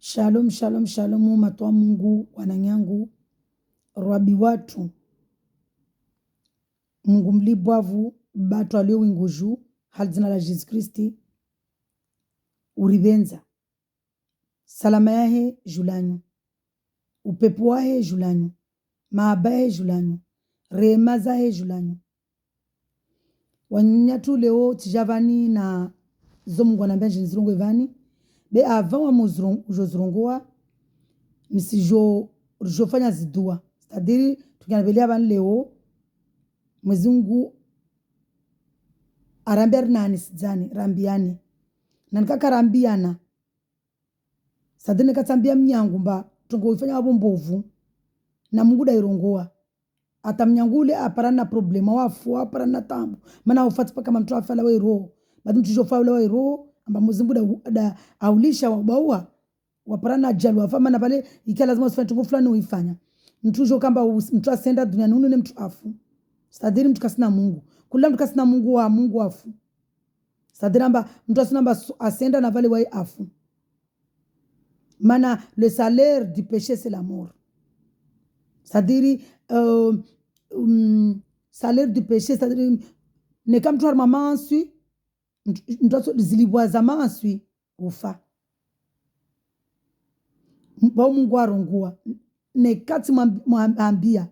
Shalom, shalom, shalom, matwa Mungu, wananyangu, rwabi watu, Mungu mlibwavu, batu alio winguju, halzina la Jesus Kristi, uribenza. Salama yahe julanyu, upepo wahe julanyu, maaba yahe julanyu, rehema zahe julanyu. Wanyatu leo tijavani na zo Mungu anambia njinizirungu evani, be avant wa muzurunguwa, nisijo fanya zidua. C'est-à-dire, tukianabelia bani leo, mwezi Mungu arambiari nani sijani, rambiani. Na nikaka rambiana, c'est-à-dire nikatambia mnyangu mba, tungo ifanya wabo mbovu, na Mungu dairongoa. Ata mnyangu ule aparana problema, wafu, aparana tambu. Mana ufati paka mtu afala wa roho. Badi mtu jofala wa roho, amba mwezi Mungu da aulisha wabaua. Waparana jalu, wafama na pale, ikia lazima usifanya tungo fulani uifanya. Mtu jo kamba mtu asenda dunia nunu ne mtu afu. C'est-à-dire mtu kasina Mungu. Kula mtu kasina Mungu wa Mungu afu. C'est-à-dire amba mtu asina asenda na vale wa afu. Mana le salaire du péché c'est la mort. C'est-à-dire salaire du péché, c'est-à-dire ne kam tu mama ansui mtu zilibwaza ma ansui ufa. Ba Mungu arongua ne kati mwambia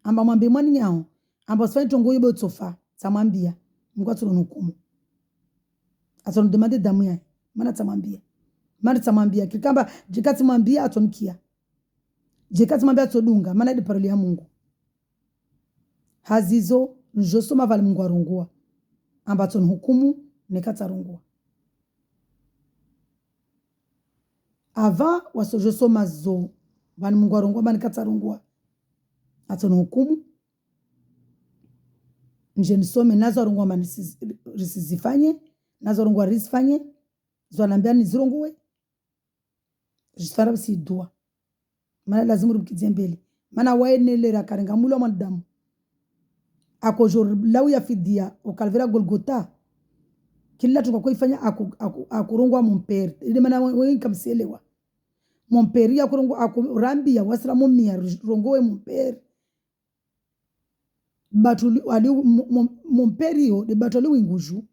amba mwambie mwani nyao amba sifanye tongo yobe utsofa tamwambia Mungu atunukumu atonu demande damu ya mana tamwambia kikamba jikati mwambia atonikia jikati mwambia atodunga mana di paroli ya Mungu hazizo njosoma vale Mungu arongua amba atonuhukumu ne kati arongua ava wasojosoma zo vani Mungu arongua mani kati arongua atonuhukumu nje nisome nazo arongua mani risizifanye nazo arongua risifanye zo anambia nizirongowe jisfara bisi dua mana lazimu rubikizie mbele mana waenelera karenga mulu wa mwanadamu akojo lau ya fidia ukalvera Golgota kila tukakua ifanya akurongwa mumperi ili mana wengi kamsielewa mumperi ya kurongwa akurambia wasira mumia rongowe mumperi batu ali mumperi yo de batu ali winguju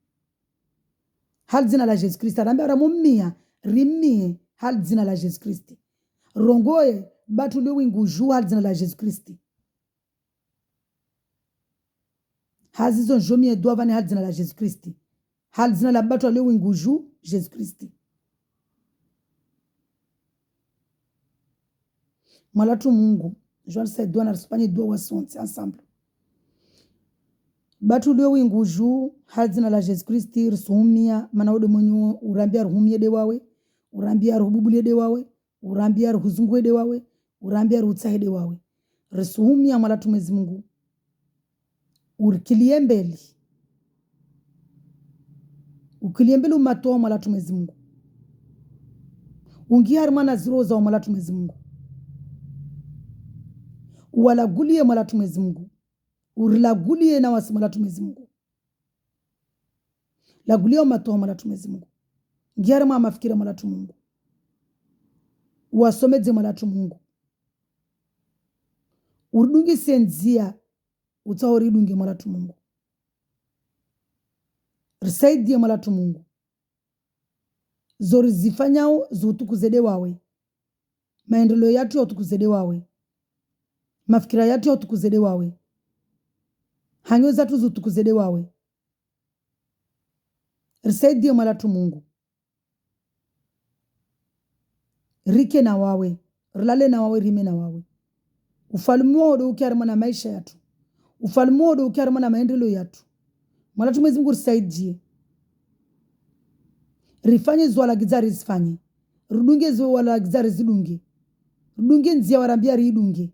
hal zina la Jesus Christ arambia ara mumia rimie hal zina la Jesus Christ rongoye batu ali winguju hal zina la Jesus Christ hazizo njomie doavani hal zina la Jesus Christ hal zina la batu ali winguju Jesus Christ malatu Mungu Joan Saidou na risipanye dua wasonti ensemble batu leo winguju hazina la Jesus Christ risumia mana ode mwenye urambia ruhumie de wawe urambia rububulie de wawe urambia ruhuzungwe de wawe urambia rutsahe de wawe risumia malatu Mwenyezi Mungu ukilie mbele umatoa malatu Mwenyezi Mungu ungia harmana ziroza wa malatu Mwenyezi Mungu wala gulie malatu Mwenyezi Mungu urilagulie na wasi malatu Mwenyezi Mungu lagulie matoa malatu Mwenyezi Mungu ngiara mafikira malatu Mungu wasomeze malatu Mungu urudungi senzia utaori dungi malatu Mungu risaidie malatu Mungu zori zifanyao zutukuzede wawe maendeleo yatu yotukuzede wawe mafikira yatu yotukuzede wawe hanyo zatu zutukuzede wawe risaidie malatu Mungu rike na wawe rilale na wawe rime na wawe ufalme wao ukiarima na maisha yatu ufalme wao ukiarima na maendeleo yatu malatu Mwenyezi Mungu risaidie rifanye zwala gizari zifanye rudunge zwala gizari zidunge rudunge nzia warambia ridunge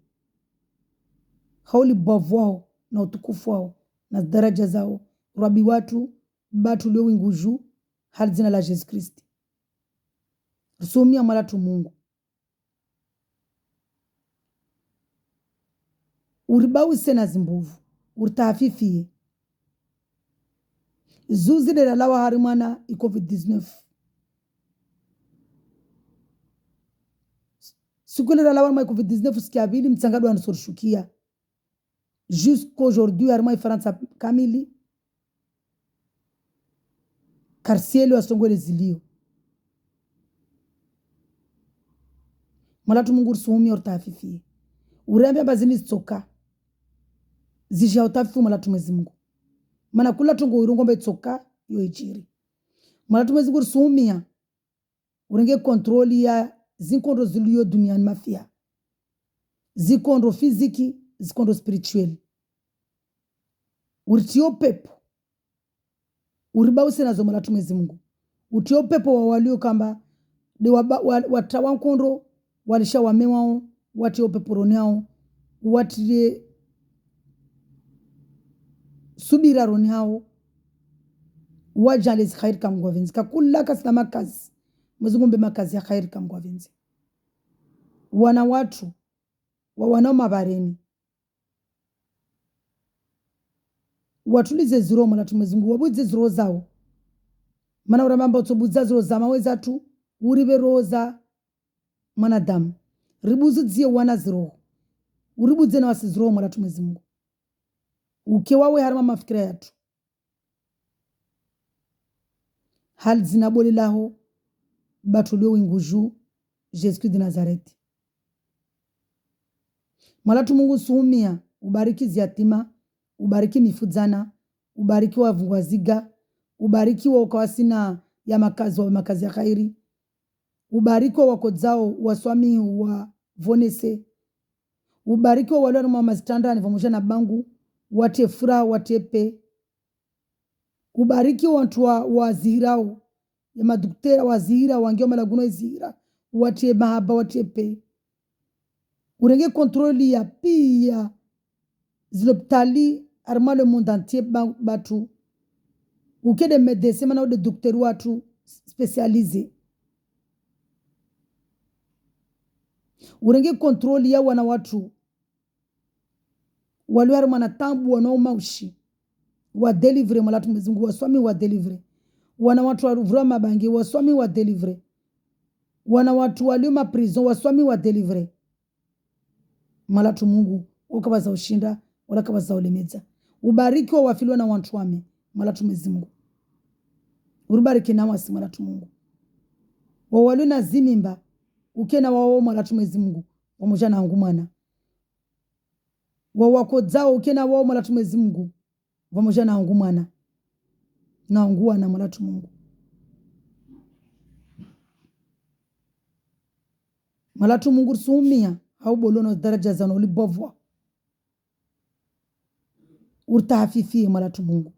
hauli bavu wao na utukufu wao na daraja zao rabi watu batu leo winguju hal zina la Jesus Kristi rusumia malatu Mungu uribau sena zimbuvu urtafifie zuzi de la lawa harimana i COVID-19 siku ile la warma covid-19 sikia bili mtsangado anasorshukia jusqu'aujourd'hui arma ifaransa kamili karsielo asongwele zilio malatu Mungu rusumi ortafifie urembe bazini tsoka zisha utafifu malatu Mwenyezi Mungu mana kula tungo urungombe tsoka yo ijiri malatu Mwenyezi Mungu rusumia urenge kontroli ya zinkondo zilio duniani mafia zikondo fiziki zikondo spiritual urtio pepo uribause nazo malatu Mwenyezi Mungu utio pepo wa walio kamba de watawa nkondo walisha wamewao watio pepo roniao watie subira roniao wajale khair kam gwavenzi kakula kasna makazi mzungumbe makazi ya khair kam gwavenzi wana watu wanao mabareni watulize ziro malatu Mwenyezi Mungu wabuze ziro zao mana urambamba utsobuza ziro za maweza tu uribe roza mwanadamu ribuzu dzie wana ziro uribuze na wasiziro malatu Mwenyezi Mungu ukewawe harima mafikira yatu hal zinaboli laho batulio winguju Jésus de Nazareth malatu Mungu suumia ubariki ziatima ubariki mifudzana ubariki wavuwaziga ubariki wa ukawasina ya makazi ya khairi ubariki wa wakodzao waswami wa vonese ubariki wa wale wa mazitandani pamoja na bangu wate furaha watepe ubariki watu wa zihirao ya maduktera wa zihira wangeo malaguno zihira watie mahaba watepe urenge kontroli ya pia zilopitali arma le monde entier batu uke de médecins mana de docteur watu spécialisé urenge kontroli ya wana watu wale arma na tambu wana maushi wa delivery malatu Mwenyezi Mungu waswami wa delivery wana watu wa ruvra mabangi waswami wa delivery wana watu walio ma prison waswami wa delivery malatu Mungu ukabaza ushinda wala kabaza ulemeza ubariki wa wafiliwa na watu wame malatu Mwenyezi Mungu urubariki na wasi malatu Mungu wa walio na zimimba ukena wao malatu Mwenyezi Mungu pamoja na ngumana wa wako zao ukena wao malatu Mwenyezi Mungu pamoja na ngumana na ngua na malatu Mungu malatu Mungu sumia au bolono daraja za ulibovwa urtafifie malatu Mungu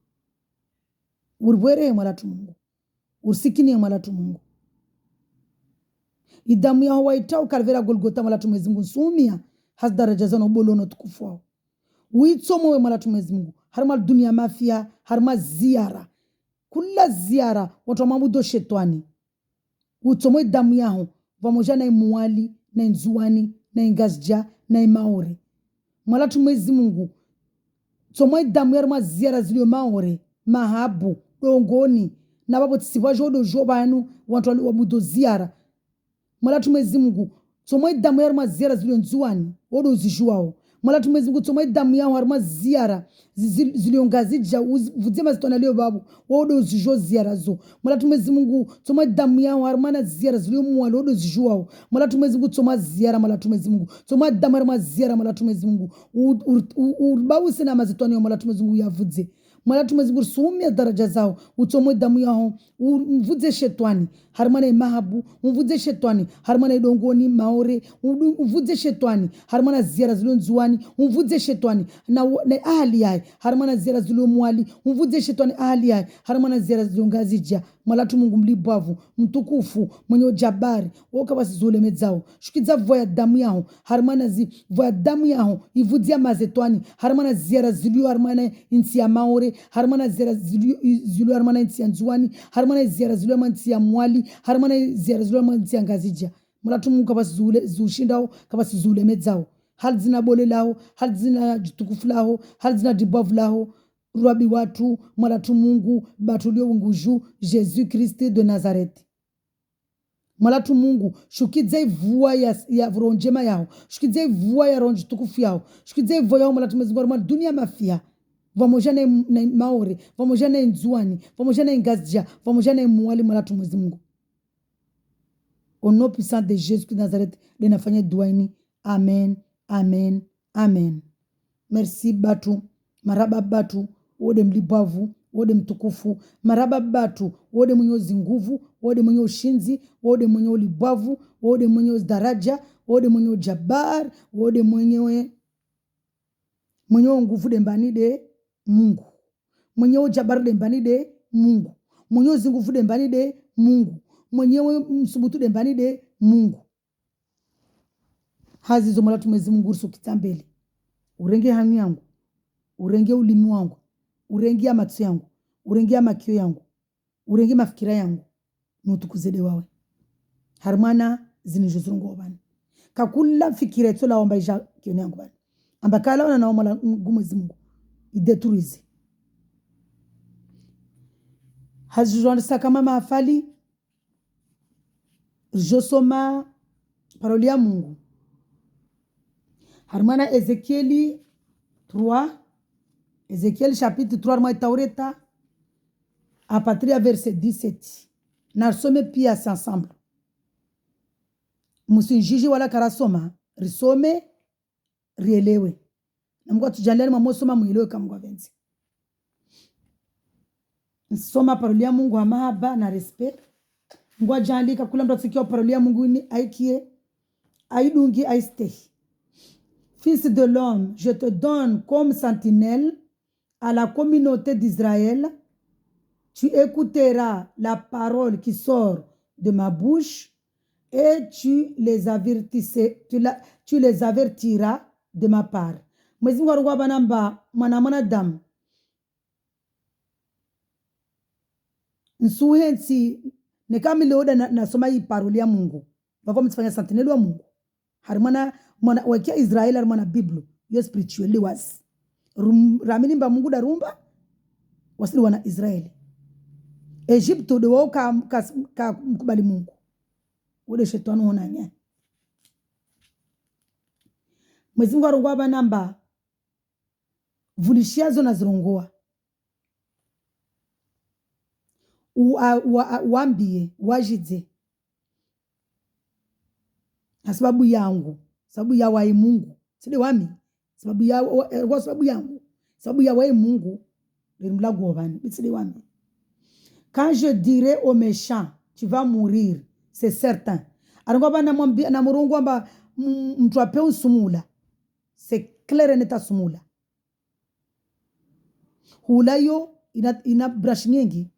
urwere malatu Mungu ursikini malatu Mungu idamu ya waitao kalvera Golgotha malatu Mwenyezi Mungu sumia has daraja za bolono tukufu uitsomo malatu Mwenyezi Mungu harma dunia mafia harma ziara kula ziara watu mamudo shetani utsomo damu yao pamoja na muwali na nzuani na ingazja na maore malatu Mwenyezi Mungu tsomo damu ya ziara zilio maore mahabu dongoni na babo tsiva jodo jobanu watu wa mudo ziara malatu Mwenyezi Mungu tsomo damu ya ziara zilio nzuani wodo zijuao malatu Mwenyezi Mungu tsomo damu yao harma ziara ziliongazija vudzema zitona leo babu wodo zijo ziara zo malatu Mwenyezi Mungu tsomo damu yao harma na ziara zilio muwalo wodo zijuao malatu Mwenyezi Mungu tsomo ziara malatu Mwenyezi Mungu tsomo damu harma ziara malatu Mwenyezi Mungu urbawu sina mazitona malatu Mwenyezi Mungu yavudze malatu Mwenyezi Mungu sumia daraja zao utsomo damu yao umvudze shetani harmana mahabu umvudze shetani harmana dongoni maore umvudze shetani harmana ziara zilio nzuani umvudze shetani na ahli yai harmana ziara zilio mwali umvudze shetani ahli yai harmana ziara zilio ngazija malatu Mungu mlibavu mtukufu mwenye jabari woka basi zule medzao shukiza voya damu yao harmana voya damu yao ivudzia mazetwani harmana ziara zilio harmana insi ya maore harmana ziara zilio harmana insi ya nzuani harmana ziara zilio mansi ya mwali harmana ziara zilio mansi ya ngazija malatu Mungu kabasi zule zushindao kabasi zule medzao hal zina bole lao hal zina jitukufu lao hal zina dibavu lao Ruabi watu malatu Mungu batulio nguju Jésus Christ de Nazareth Mwalatu Mungu shukidze vua ya vronjema yao, shukidze vua ya ronji tukufu yao, shukidze vua yao mwalatu Mwenyezi Mungu dunia mafia vamoja na maore, vamoja na nzuani, vamoja na ngazja, vamoja na muwali mwalatu Mwenyezi Mungu. Au nom puissant de Jésus de Nazareth, de nafanya duaini. Amen, amen, amen. Merci batu, maraba batu, wode mlibavu, wode mtukufu, maraba batu, wode mwenye nguvu, wode mwenye ushinzi, wode mwenye ulibavu, wode mwenye daraja, wode mwenye jabar, wode mwenye nguvu dembani de Mungu. Mwenye jabar dembani de Mungu. Mwenye nguvu dembani de Mungu. Mwenye msubutu dembani de Mungu. Hazi zo mwalatu Mwenyezi Mungu rusu kitambele. Urenge hangu yangu, urenge ulimi wangu, urenge ya matsu yangu, urenge ya makio yangu, urenge mafikira yangu, nutukuzede wawe. Harmana zinijuzurungu wabani. Kakula fikira eto la wamba isha kioni yangu bani. Ambakala wana na wamala Mwenyezi Mungu. Ideturize. Hazijuandisa kama maafali, josoma paroli ya Mungu. Harmana Ezekieli 3, Ezekiel chapitre 3, harmana taureta, à partir du verset 17. Narsome pia ensemble. Musinjiji wala karasoma, risome, rielewe. Na Mungu atujalie mwamosoma muelewe kama Mungu avenzi. Nsoma paroli ya Mungu wa mahaba na respect. Mungu ajalika kula mtu atikia paroli ya Mungu ni aikie, aidungi aistehi. Fils de l'homme, je te donne comme sentinelle à la communauté d'Israël. Tu écouteras la parole qui sort de ma bouche et tu les avertiras de ma part. Mwezi Mungu arungwa banamba mwanadamu. Nsuhensi nekamile oda nasoma hii paroli ya Mungu. Bako mtifanya sentinelle wa Mungu. Harimana mwana wakia Israeli harimana Biblia yo spiritually was ramini mba Mungu darumba wasili wana Israeli. Egypto de wao ka mkubali Mungu ule shetani hona nya Mwezi Mungu arungwa banamba vulishiazo na zirongoa uambie wajidze sababu yangu, sababu ya wai Mungu. Sidi wami, sababu yangu, sababu ya wai Mungu. Sidi wami. Quand je dirai au méchant, tu vas mourir, c'est certain. Arangwa na murungu amba mtu ape usumula. C'est clair et net sumula. Hula yo ina brush nyingi.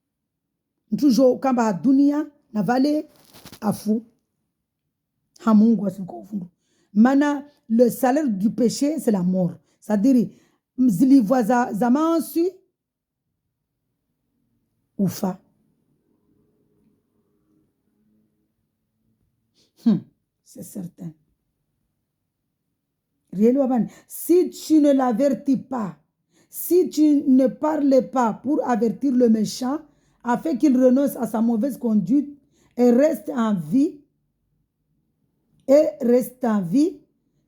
Mtujo kamba dunia na vale afu. Hamungu asikufundu. Mana le salaire du péché c'est la mort. C'est-à-dire mzilivoa za mansu ufa. C'est certain. Si tu ne l'avertis pas, si tu ne parles pas pour avertir le méchant afin qu'il renonce à sa mauvaise conduite et reste en vie,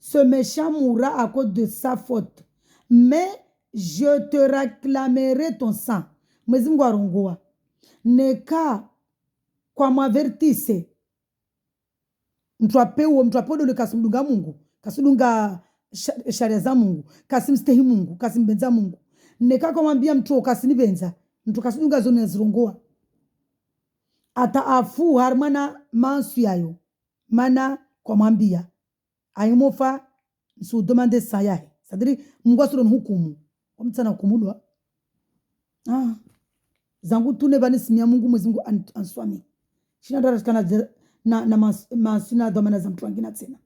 ce méchant mourra à cause de sa faute. Mais je te réclamerai ton sang. Mwezi Mungu arungua. Neka kwa mwavertise. Mtuapeo le kasimdunga Mungu. Kasimdunga sharia za Mungu. Kasimstehi Mungu. Kasimbenza Mungu. Neka kwa mwambia mtu kasinibenza. Mtu kasimdunga zone ya zirungua. Ata afu harmana mansu yayo. Mana kwa mwambia ayimofa nsu demande sayahe c'est-à-dire Mungu asuro hukumu kwa mtana hukumulwa zangu tune bani simia Mungu Mwezi Mungu answami shina dara kana na masina domana za mtu wengine tena.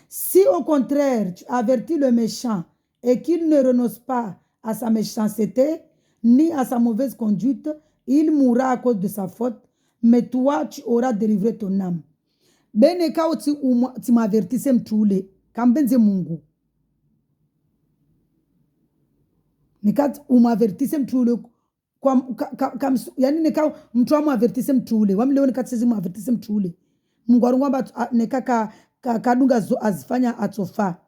Si au contraire tu avertis le méchant et qu'il ne renonce pas à sa méchanceté ni à sa mauvaise conduite, il mourra à cause de sa faute, mais toi tu auras délivré ton âme. Bene kao ti mavertise mtule kambenze Mungu. Nikat umavertise mtule yani neka mtu amuavertise mtu ule wamlewe nekatsizi muavertise mtu ule Mungu arungwamba neka kadunga azifanya atsofa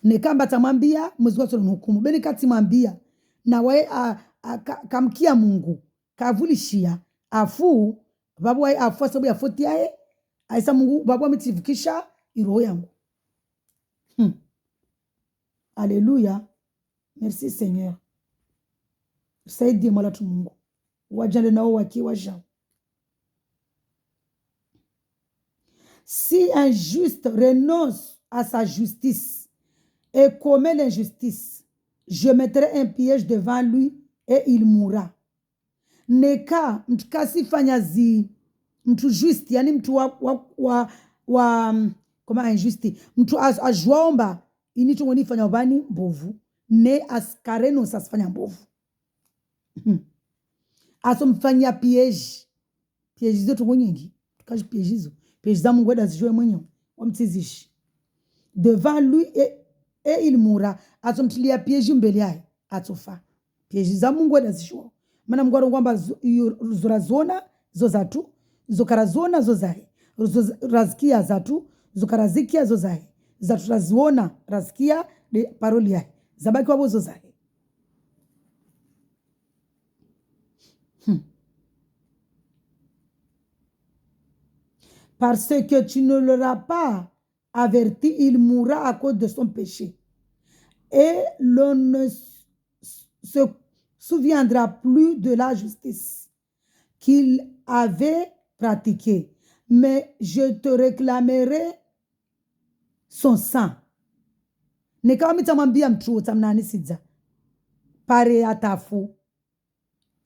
nekamba tamwambia mwezi watu hukumu beni kati mwambia na wae kamkia Mungu kavulishia afu babu wae afu sababu ya foti yae aisa Mungu babu ametivukisha iroho yangu. Alléluia. Merci Seigneur. Saidie mwala tu Mungu. Wajale nao wakiwa jao. Si un juste renonce à sa justice et commet l'injustice, je mettrai un piège devant lui et il mourra. Neka mtu kasifanya mtu juste, yani mtu kama injusti, mtu ajuomba inicho ngoni fanya ubani mbovu, ne askareno sasifanya mbovu. Asomfanya piège zote ngonyingi, tukaji piège hizo. Piège za Mungu ezijue mwenyewe, wamtizishi. Devant lui et il mourra. Asomtilia piège mbele yake, atofa. Piège za Mungu ezijue. Mana Mungu arongwamba zorazona zozatu, zokarazona zozahe. Razkia zatu, zokarazikia zozahe. Zatu raziona razkia de paroli yake. Zabaki wabo zozahe. Parce que tu ne l'auras pas averti, il mourra à cause de son péché. Et l'on ne se souviendra plus de la justice qu'il avait pratiquée. Mais je te réclamerai son sang. Nekawami tamambia mtu tamnani sidza. Pare atafu.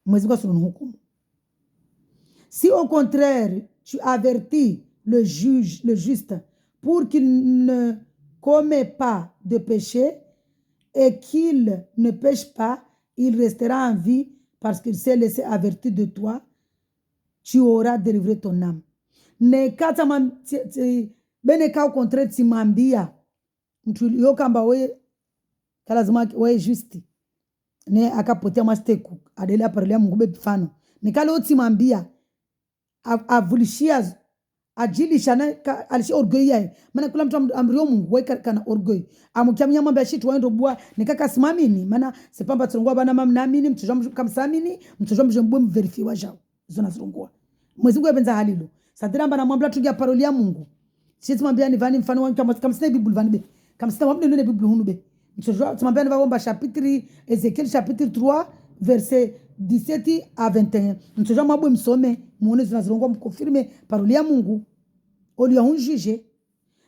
Mwezi kwa sunu hukumu. Si au contraire, tu avertis le juste, pour qu'il ne commet pas de péché et qu'il ne pêche pas, il restera en vie parce qu'il s'est laissé avertir de toi, tu auras délivré ton âme. Beneka au contraire, timambia, mtu yokamba we, kalazima we justi, ne akapotea masteku, adele aparelea Mungu befano. Nekale otimambia, avulishia ajilisha na alishia orgueil yae maana kula mtu amrio Mungu weka kana orgueil amukiamnya mambo ya shitu waendo bua nikaka simamini maana sepamba tsongwa bana mama naamini mtujwa kamsamini mtujwa mjombo mverify wajao zona zongwa mwezi ngwe benza halilo sadiramba na mwambla tugia paroli ya Mungu sisi mwambia ni vani mfano wangu kama sina Bible vani be kama sina wabne nene Bible hunu be mtujwa mwambia ni vaomba chapitre Ezekiel chapitre 3 verset 17 à 21. Mtujwa mwabwe msome muone zinazirongwa mkonfirme paroli ya Mungu oli ya juge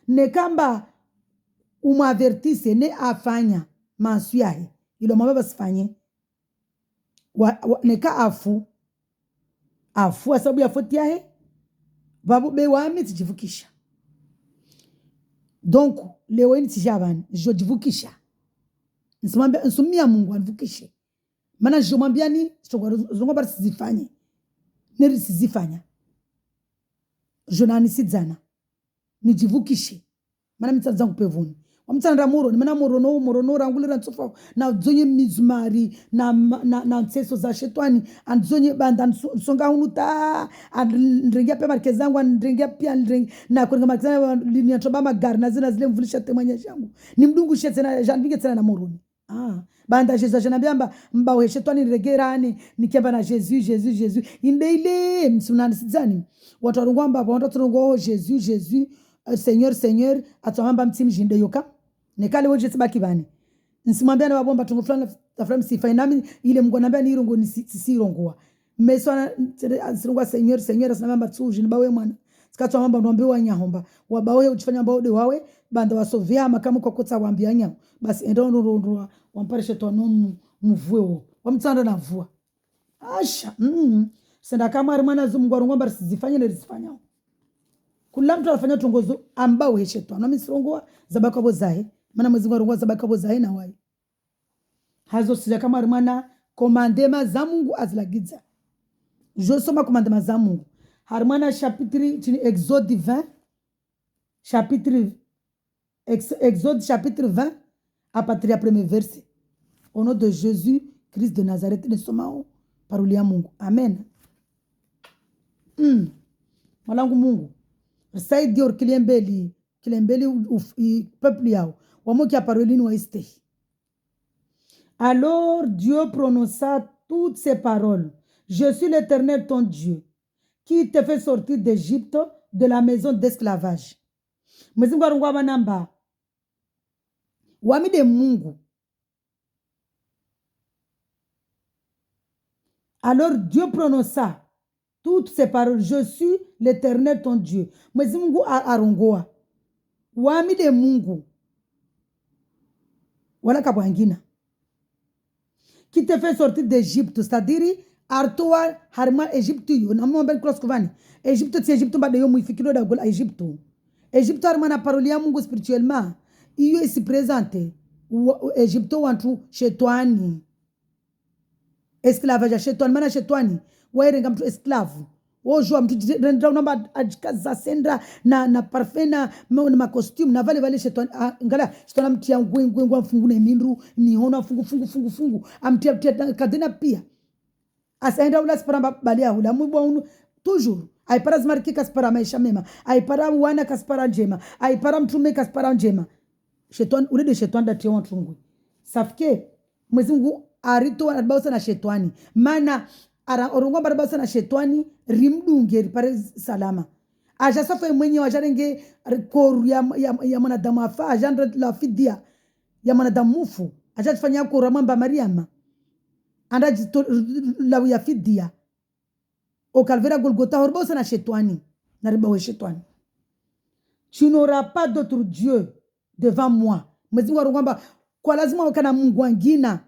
ne kamba umavertise ne afanya mansu yahe ilo mwabwe basifanye neka afu asabu ya foti yahe babu be wami tijivukisha donc leweni tijabani jivukisha nsumia Mungu anvukishe mana jomwambia ni zongo bar sizifanye neri sizifanya jonani sidzana nijivukishe mana mitsanza kupevuni wamtsanda muro ni mana muro no rangulira tsofa na dzonye mizumari na ntseso za shetani andzonye banda songa unuta andrengia pe markezi zangu andrengia pia na kwenye markezi linia toba magari na zile mvulisha temanya shangu ni mdungu shetana janvinge tena na muruni banda Jesus janabiyamba mbawe shetani regerani nikiamba na Jesus indeile msunani sidzani watu warungwamba watu turungo Jesus Seigneur atwamba mtimi jinde yoka nekale woje sibaki bani nsimwambia na babomba tungo fulani tafram sifa nami ile Mungu anambia ni irongo ni sirongwa mesona sirongwa Seigneur asanamba tsuji ni bawe mwana sikatwa mamba ndombe wanyahomba wabawe uchifanya mbao wawe banda wasovia makamu kwa kotsa waambia nya basi endo wamparishe tono mvuo wamtsanda na vua asha senda kama arimana Mungu arongomba sizifanye na risifanya kula mtu afanya tongozo ambao heshetwa na misirongwa zabaka bozahe maana mwezi ngwa zabaka bozahe na wai hazo sija kama arimana commandement za Mungu azlagiza je soma commandement za Mungu harmana chapitre Exode 20 Exode chapitre 20 à partir du premier verset. Au nom de Jésus Christ de Nazareth, nous sommes paroli ya Mungu. Amen. Mwalangu Mungu risaidi or kilembeli peuple yao wamoki ya paroli ni waiste. Alors Dieu prononça toutes ces paroles. Je suis l'Éternel ton Dieu, qui te fait sortir d'Égypte, de la maison d'esclavage. Mwezingu arungwa banamba. Wamide Mungu. Alors Dieu prononça toutes ces paroles. Je suis l'Éternel ton Dieu. Mwezingu arungwa. Wamide Mungu. Wala kabwangina. Qui te fait sortir d'Égypte, c'est-à-dire artoa harma Égypte yo namno ben cross kovani Égypte ti Égypte ba de yo muifikiro da gol Égypte. Égypte harma na parole ya Mungu spirituellement iyo isi présente Égypte wantu shetwani esclavage shetwani mana shetwani wairenga mtu esclave wojua mtu renda namba ajikaza sendra na parfum na costume na vale shetwani ngala shetwani mtia ngwengwa mfungu na minru ni hona fungu amtia kadena pia asaenda ula spara balia hula mwibo unu toujours aipara zmariki kaspara maisha mema aipara wana kaspara njema aipara mtume kaspara njema shetani ule de shetani datia wantungwe safike Mwenyezi Mungu arito wanabausa na shetani mana orongwa barabausa na shetani rimdunge ripare salama aja safa mwenye wajarenge koru ya mwanadamu afa ajandra la fidia ya mwanadamu mufu aja tufanya koru mamba Mariama anda la ya fidia au calvaire Golgotha horbosa na shetani na ribawe shetani. Tu n'auras pas d'autre Dieu devant moi. Mwezi warungamba kwa lazima wakana Mungu wangina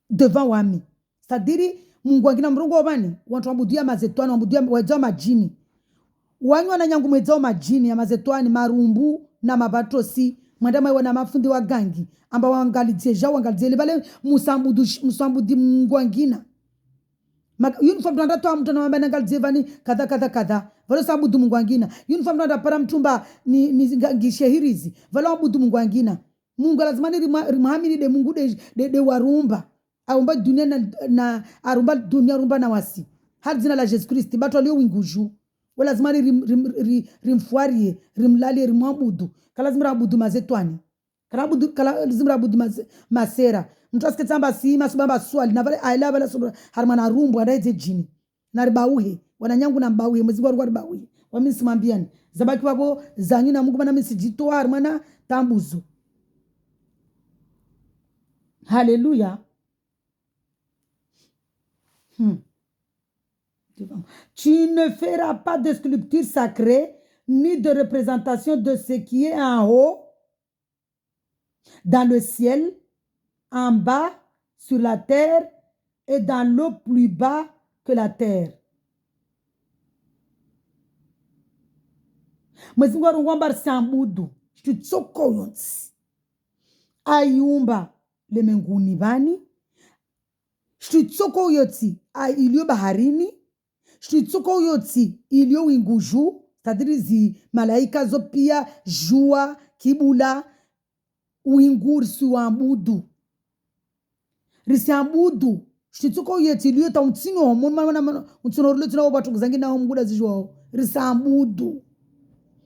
devant wami. C'est-à-dire Mungu wangina mrungu wabani wantu wabudia mazetwani wabudia wajao majini wanywa na nyangu mwezao majini ya mazetwani marumbu na mabatosi mwandama iwa na mafundi wa gangi amba wangalizie libale musambudi Mungu wangina uniform ndo ndatoa mtu na ngalizie vani kadha valo sambudu Mungu wangina uniform ndo ndapara mtumba ni ngishehirizi valo abudu Mungu wangina Mungu lazima ni rimuhamini de Mungu de warumba aumba dunia na arumba dunia rumba na wasi hadi zina la Jesus Christ bato alio winguju wala lazima rimfuarie rimlalie rimwabudu kala lazima abudu mazetwani kala lazima abudu masera mtu asiketsamba sima subamba swali na vale aila vale harmana rumbu adaite jini na ribauhe wananyangu na mbauhe Mwenyezi Mungu ribauhe wami simambiani zabaki wabo zanyu na Mungu bana misijitoa harmana tambuzo. Hallelujah. Tu ne feras pas de sculpture sacrée ni de représentation de ce qui est en haut, dans le ciel, en bas, sur la terre et dans l'eau plus bas que la terre. Mwezi Mungu arungwamba sambudu chitsoko yonsi ayumba lemenguni bani chitsoko yoti ilio baharini chitsoko yoti ilio winguju tadirizi malaika zo pia jua kibula uinguri suambudu risiambudu chitsoko yoti ilio ta untino mwana untino rilo tina wabatu kuzangina wa mguda zijua risambudu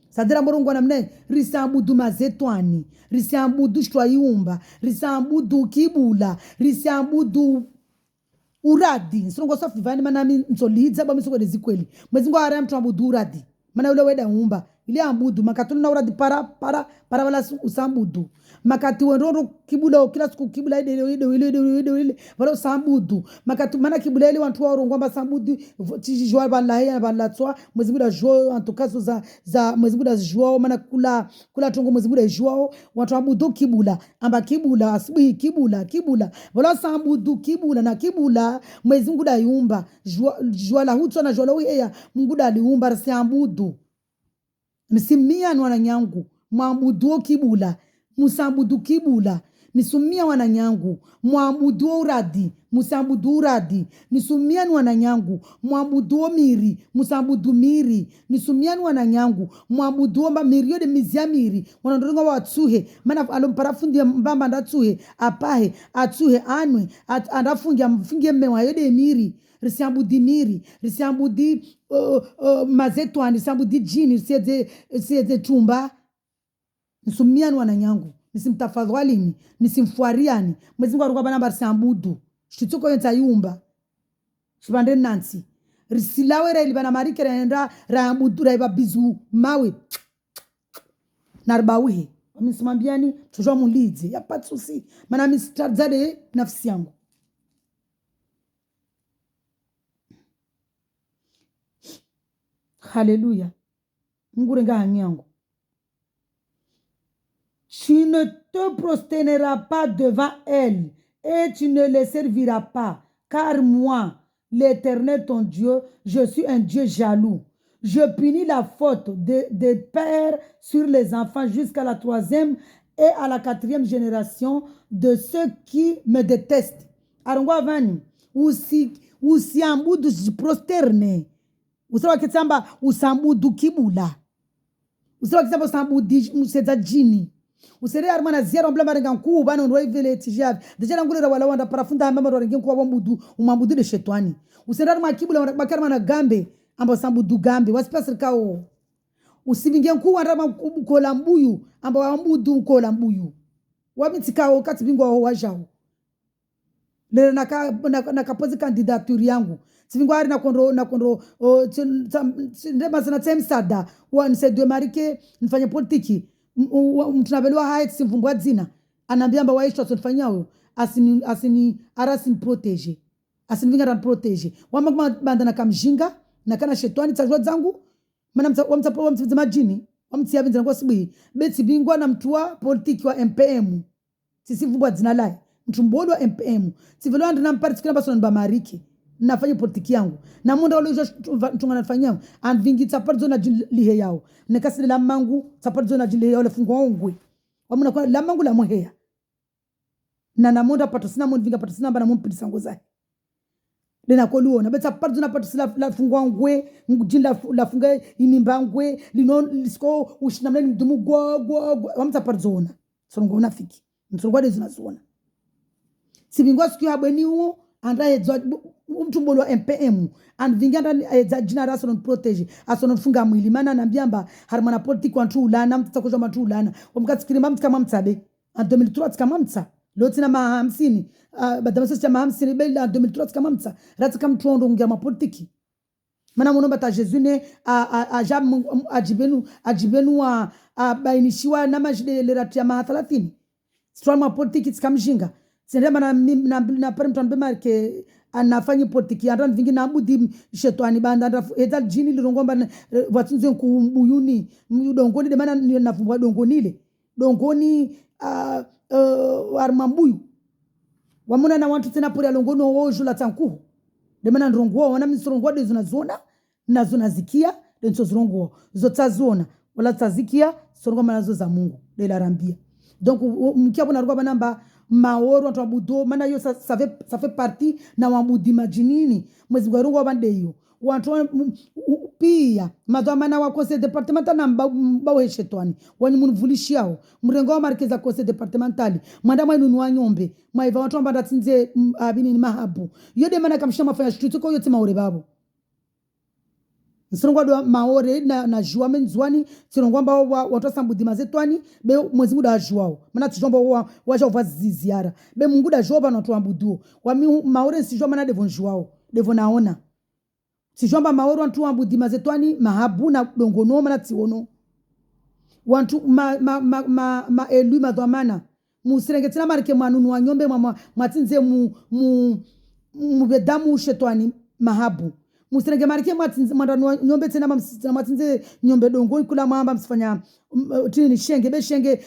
sadira morongo namne risambudu mazetwani risambudu shwayumba risambudu kibula risambudu uradi nsongo sofi vani manami nsoliza ba misoko dezikweli Mwezingu ara mtu ambudu uradi mana ule weda umba ile ambudu makatuni na uradi para wala usambudu makati wenrondo kibula kila siku kibula ile wala usambudu makati mana kibula ile wantu wao ngomba sambudu tijijwa balaye balatwa Mwezingu da jo antokazo za Mwezingu da jo mana kula tongo Mwezingu da jo watu ambudu kibula amba kibula asubuhi kibula wala sambudu kibula na kibula Mwezingu da yumba jwa la hutso na jwa la uya Mungu da liumba sambudu msimia nwana nyangu mwambudu kibula musambudu kibula nisumia wananyangu mwabudu uradi musambudu uradi nisumiani wananyangu mwabudu miri musambudu miri nisumiani wananyangu mwabudu miri yode mizia miri wanandonga watsuhe mana alomparafundi mbamba ndatsuhe apahe atsuhe anwe andafungia mfungie mewa yode miri risiambudi miri risiambudi mazetwani risiambudi jini risieze tumba nisumiani wananyangu nisimtafadhalini nisimfuariani mwezi Mungu alikuwa bana risiambudu shituko yenta yumba shibande nansi risilawera ilibana marike raenda raambudu raiba bizu mawe narbawihe misimambiani tujua mulidze yapatsusi mana mistadzade nafsi yangu. Haleluya. Mungu renga hanyangu. Tu ne te prosterneras pas devant elle et tu ne les serviras pas, car moi, l'Éternel ton Dieu, je suis un Dieu jaloux. Je punis la faute des pères sur les enfants jusqu'à la 3e et à la 4e génération de ceux qui me détestent. Arongwa vani, usiambudu prosterne. Usawa kitamba usambudu kibula. Usawa kitamba usambudu museza jini. Usere armana zero mbla marenga nkuu bana ndo ivele tijavi deja ngule wala wanda parafunda mama ndo rengen kwa wambudu umambudu de shetani usere arma kibula bakarma na gambe amba sambudu gambe wasipasir kao usivinge nkuu wanda kola mbuyu amba wambudu kola mbuyu wabitikao kati bingwa wajao le nakapozi candidature yangu sivingwa ari na kondro ndema sana temsada wa nse marike nifanye politiki mtunabeliwa hai simvumbwa dzina anambia amba waisha sonfanyayo asini arasi protege asinivinga ran protege wama banda na kamjinga na kana shetani tsajwa zangu mana wamtsa majini wamtia binza kwa sibi beti bingwa na mtua politiki wa MPM sisivumbwa dzina lai mtumbolo wa MPM sivelo ndo na mparti kina baso nba mariki nafanya politiki yangu na munda wale tunga nafanya anvingi tsapari zona lihe yao nekasi la mangu tsapari zona lihe yao lefungwa ongwe wamuna kwa la mangu la muheya na munda pato sina mundu vinga pato sina bana mumpidi sango zai lena koluona beta tsapari zona pato sila la fungwa ongwe njinda la funga imimba ongwe lino lisko ushinamle ndumu go wamtsapari zona songo unafiki nsongo de zona zona sibingwa siku habweni uo anda edzwa mtumbolo wa MPM and vinganda edzwa jina raso protege aso funga mwili mana nambiamba harmana politique wantu ulana mtsakoja mantu ulana omkatsikiri mamtka mamtsabe en 2003 tkamamtsa lotina ma 50 badama sasa ma 50 bela 2003 tkamamtsa ratka mtuondo ngia ma politique mana munomba ta Jesus ne ajibenu wa bainishiwa na majide leratia ma 30 strama politique tkamjinga sendema na pere mtu marke anafanya politiki anda vingi na budi shetani banda eda jini lirongomba watunze kumbuyuni dongoni de mana nafumbwa dongonile dongoni armambuyu wamuna na watu tena pori alongono wojo la tanku de mana ndrongo wana misrongo de zona na zona zikia de nsozrongo zotazona wala tazikia sorongo manazo za Mungu de la rambia donc mkiapo na ruba namba maoro watu wabudo mana yo ça fait partie na wamudi majinini mwezi gwaru wa bandeyo watu pia madhamana wa conseil départemental na bawe shetani wani munvulishiao mrengo wa markeza conseil départemental mwanda mwenu wa nyombe maiva watu ambanda tinze abini ni mahabu yode mana kamsha mafanya shituko ko yote maore babo nsirongwa do maore na jua menzwani sirongwa mba watu sambudi mazetwani be mwezi muda juao mana tijomba waja uvazi ziara be mungu da joba na tuambudu wami maore sijua mana devon juao devon naona sijomba maore watu ambudi mazetwani mahabu na dongono mana tiono wantu ma elu madhamana musirengetina marke manunu wa nyombe matinze mu bedamu shetwani mahabu musirenge marike mwandano nyombe tena matinze nyombe dongo kula mamba msifanya tini shenge be shenge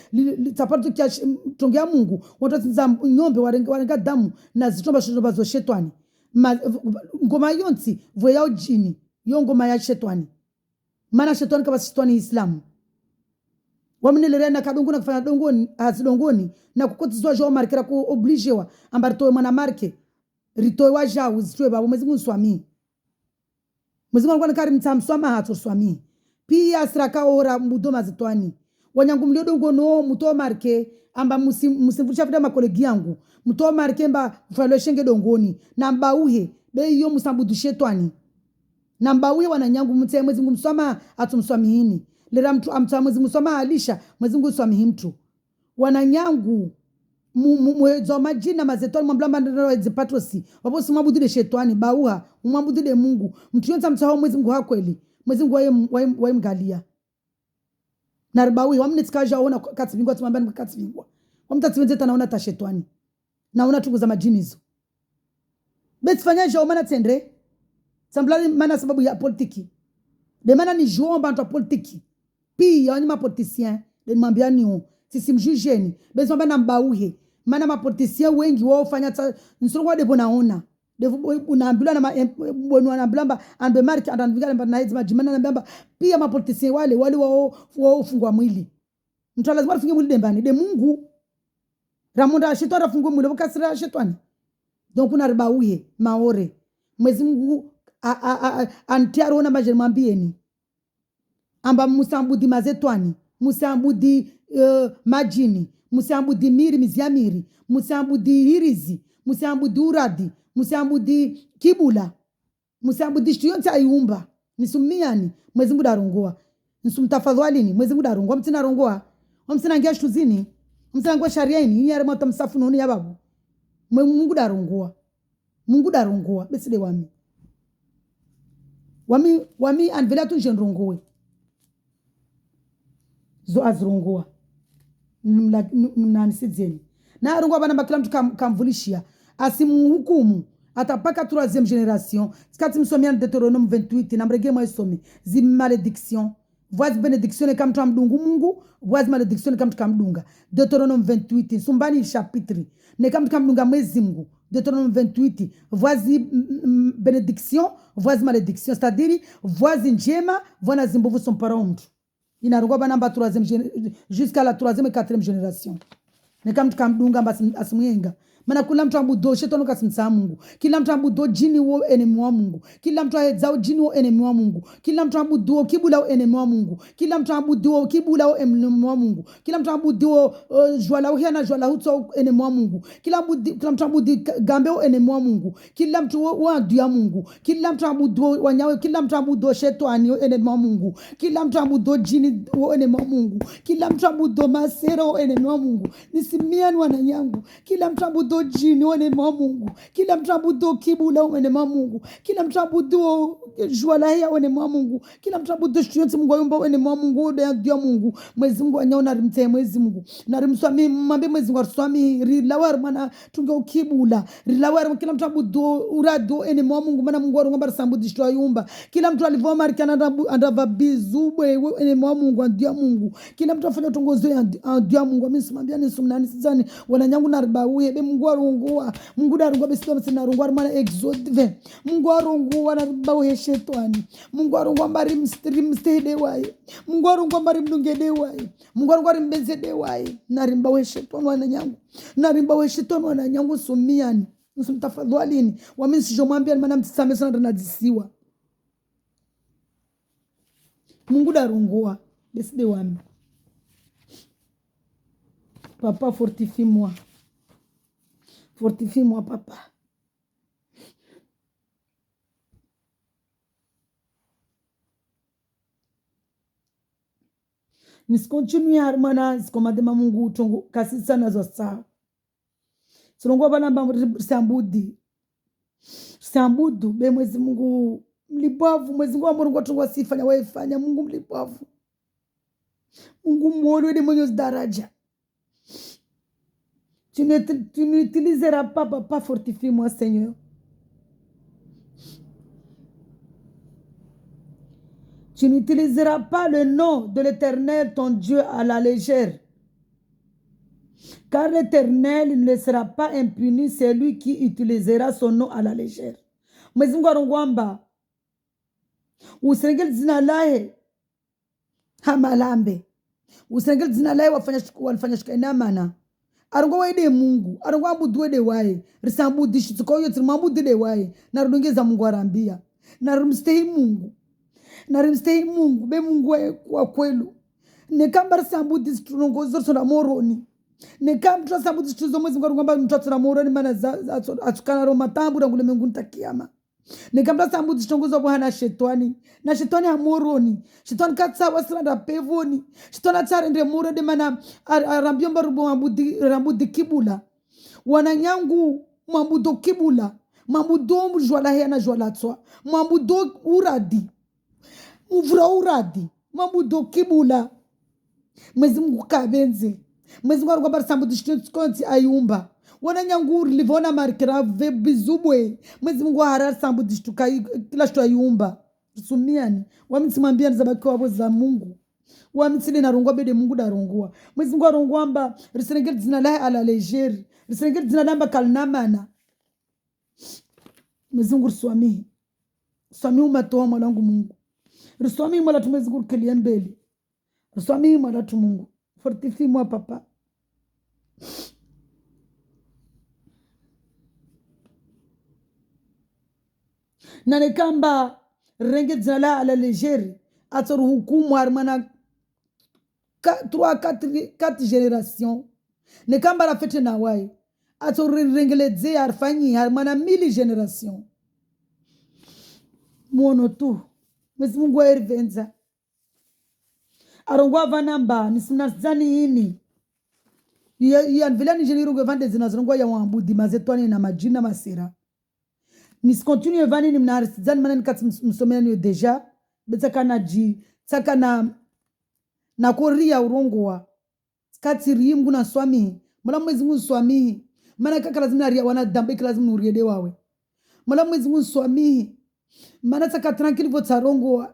tapatu kya tongea Mungu watatinza nyombe warenga damu na zitomba zo shetani ngoma yonti vwe yao jini yo ngoma ya shetani mana shetani kama shetani Islam wamnelere na kadongo na kufanya dongoni azidongoni na kukotizwa jo markera ku obligewa ambaritoe mwana marke ritoe wajao zitoe babo mwezi swami mwezi ngwana kari mtamswama hato swami pia siraka ora mudoma zitwani wanyangu mlio dongo no muto marke amba musimvusha vida makolegi yangu muto marke mba falo shenge dongoni na mbauhe be yo musambudu shetwani na mbauhe wananyangu mtse mwezi ngumswama atumswami hini lera mtu amta mwezi musoma alisha mwezi nguswami mtu wananyangu mwezo majina mazetoni mwamblamba ndaro zipatrosi wapo simwabudu de shetwani bauha umwabudu de Mungu mtu yonza mtaho mwezi ngu hakweli mwezi ngu wae mgalia naribawi wamnitikaja ona katsibingwa tumambani katsibingwa wamtatsiwenze tanaona ta shetwani naona tunguza majinizo betifanya jo mana tendre samblali mana sababu ya politiki de mana ni jo mbantu politiki pi ya ma politicien de mwambia niyo sisi mjujeni bezomba na mbauhe mana ma politicien wengi wao fanya nsongo de bonaona de unaambiwa na bonu anaambia ambe mark andanvigala na hizo majimana anaambia pia ma politicien wale wao fungwa mwili mtu lazima afunge mwili dembani de Mungu ramonda shetani afungwe mwili wakasira shetani donc kuna ribauhe maore mwezi Mungu antiaro na majeni mwambieni amba musambudi mazetwani musambudi majini musambudi miri miziamiri musambudi hirizi musambudi uradi musambudi kibula musambudi shiyonta ayumba nisumiani mwezi Mungu darongoa nisumtafadhali mwezi Mungu darongoa mtina rongoa mtina ngia shtuzini mtina ngwa sharia ini yare mata msafu noni ya babu Mungu darongoa beside wami anvela tu jenrongoe zo azrongoa mnanisidzeni na arongoa bana bakila mtu kamvulishia asimuhukumu atapaka 3e génération skati msomia Deutéronome 28 na mrege mwa isome zi malédiction voici bénédiction ne kamtu amdungu Mungu voici malédiction ne kamtu kamdunga Deutéronome 28 sumbani chapitre ne kamtu kamdunga mwezi Mungu Deutéronome 28 voici bénédiction voici malédiction c'est-à-dire voici njema voici zimbovu son parent inarongoa bana mba 3e jusqu'à la 3e et 4e génération ne kamtu kamdunga asimuyenga Mana kila mtu ambudo shetani kasimsa Mungu. Kila mtu ambudo jini wo enemy wa Mungu. Kila mtu ahedzao jini wo enemy wa Mungu. Kila mtu ambudo kibula wo enemy wa Mungu. Kila mtu ambudo kibula wo enemy wa Mungu. Kila mtu ambudo jwala wo hena jwala hutso enemy wa Mungu. Kila mtu ambudo gambe wo enemy wa Mungu. Kila mtu wo adu ya Mungu. Kila mtu ambudo wanyawe, kila mtu ambudo shetani wo enemy wa Mungu. Kila mtu ambudo jini wo enemy wa Mungu. Kila mtu ambudo masero wo enemy wa Mungu. Nisimiani wananyangu. Kila mtu ambudo jini wane Mungu, kila mtabudo kibula wane Mungu, kila mtabudo jwalaya wane Mungu, kila mtabudo shiyonzi Mungu ayumba wane Mungu, ya Mungu mwezi Mungu anyona rimte mwezi Mungu na rimswami mambe mwezi Mungu arswami rilawar mana tunga ukibula rilawar kila mtabudo urado wane Mungu mana Mungu arungamba sambudi shwa yumba kila mtu alivoma rikana andava bizubwe wane Mungu ya Mungu kila mtu afanya tongozo ya Mungu amisimambia nisumnani sizani wananyangu na ribawe be Mungu arungua Mungu darungua besito msina arungua mana exode 20 Mungu arungua na bawe shetani Mungu arungua mbari mstede wae Mungu arungua mbari mdungede wae Mungu arungua mbezede wae na rimbawe shetani wananyangu na rimbawe shetani wananyangu sumiani msumtafadhalini wamini sijomwambia mana mtisame sana ndadisiwa Mungu darungua beside wami Papa fortifie-moi papa. Niscontinue harmana zikomadema Mungu tongo kasi sana zo saa. Sonongo bana ba sambudu be mwezi Mungu mlibavu mwezi Mungu amorongo tongo sifanya wewe fanya Mungu mlibavu. Mungu mwolo de mwenye daraja. Tu n'utiliseras pas, papa, fortifie-moi, Seigneur. Tu n'utiliseras pas le nom de l'Éternel, ton Dieu, à la légère. Car l'Éternel ne sera pas impuni, c'est lui qui utilisera son nom à la légère. Mwezi Mungu arongwamba. Usengel zina lahe. Hamalambe. usengeli zina lai walifanya shika inamana arongo waide Mungu arongo abudu wede wae risambu shituko yo trimambu de wae na rudongeza Mungu arambia na rumstei Mungu be Mungu wa kwelu ne kamba risambu distunongo zoto na moroni ne kamba trasambu distuzo mwezi ngomba mtoto na moroni mana atukana ro matambu na ngule Mungu ntakiyama ne kamba sambu distongozo bwana shetani na shetani amoroni shetani katsa wasranda pevoni shetani atsarende morode mana arambiomba rubo rambudi kibula wananyangu mambudo kibula mambudo jwala hena jwala tswa mambudo uradi uvra uradi mambudo kibula mwezi Mungu kabenze mwezi Mungu ngomba sambu distongozo ayumba wana nyanguri livona marikira ve bizubwe mwezi Mungu harar sambu dishtuka kila shtu ayumba sumiani wamitsimambia nzabaki wabo za Mungu wamitsile na rongwa bede Mungu da rongwa mwezi Mungu arongwamba risenegel zina la ala legeri risenegel zina lamba kalnamana mwezi Mungu swami umatoa mwanangu Mungu riswami mwala tumwezi Mungu keliembele riswami mwala tu Mungu fortifie moi papa na nekamba renge zala ala legeri atsoru hukumu armana 3-4 génération nekamba la fete na wai atsoru rengeleze arfanyi armana 1000 génération muono tu mwezi Mungu airvenza arongwa vanamba nisinazani ini ya vilani jenirugo vande zinazongwa ya wambudi mazetwani na majina masera nis continue vani ni mnarisizani mana nikati msomeni deja betaka na koria urongoa kati rimu na swami mala mwezi Mungu swami mana kaka lazima ria wana dambe lazima nuriede wawe mala mwezi Mungu swami mana taka tranquille vota rongoa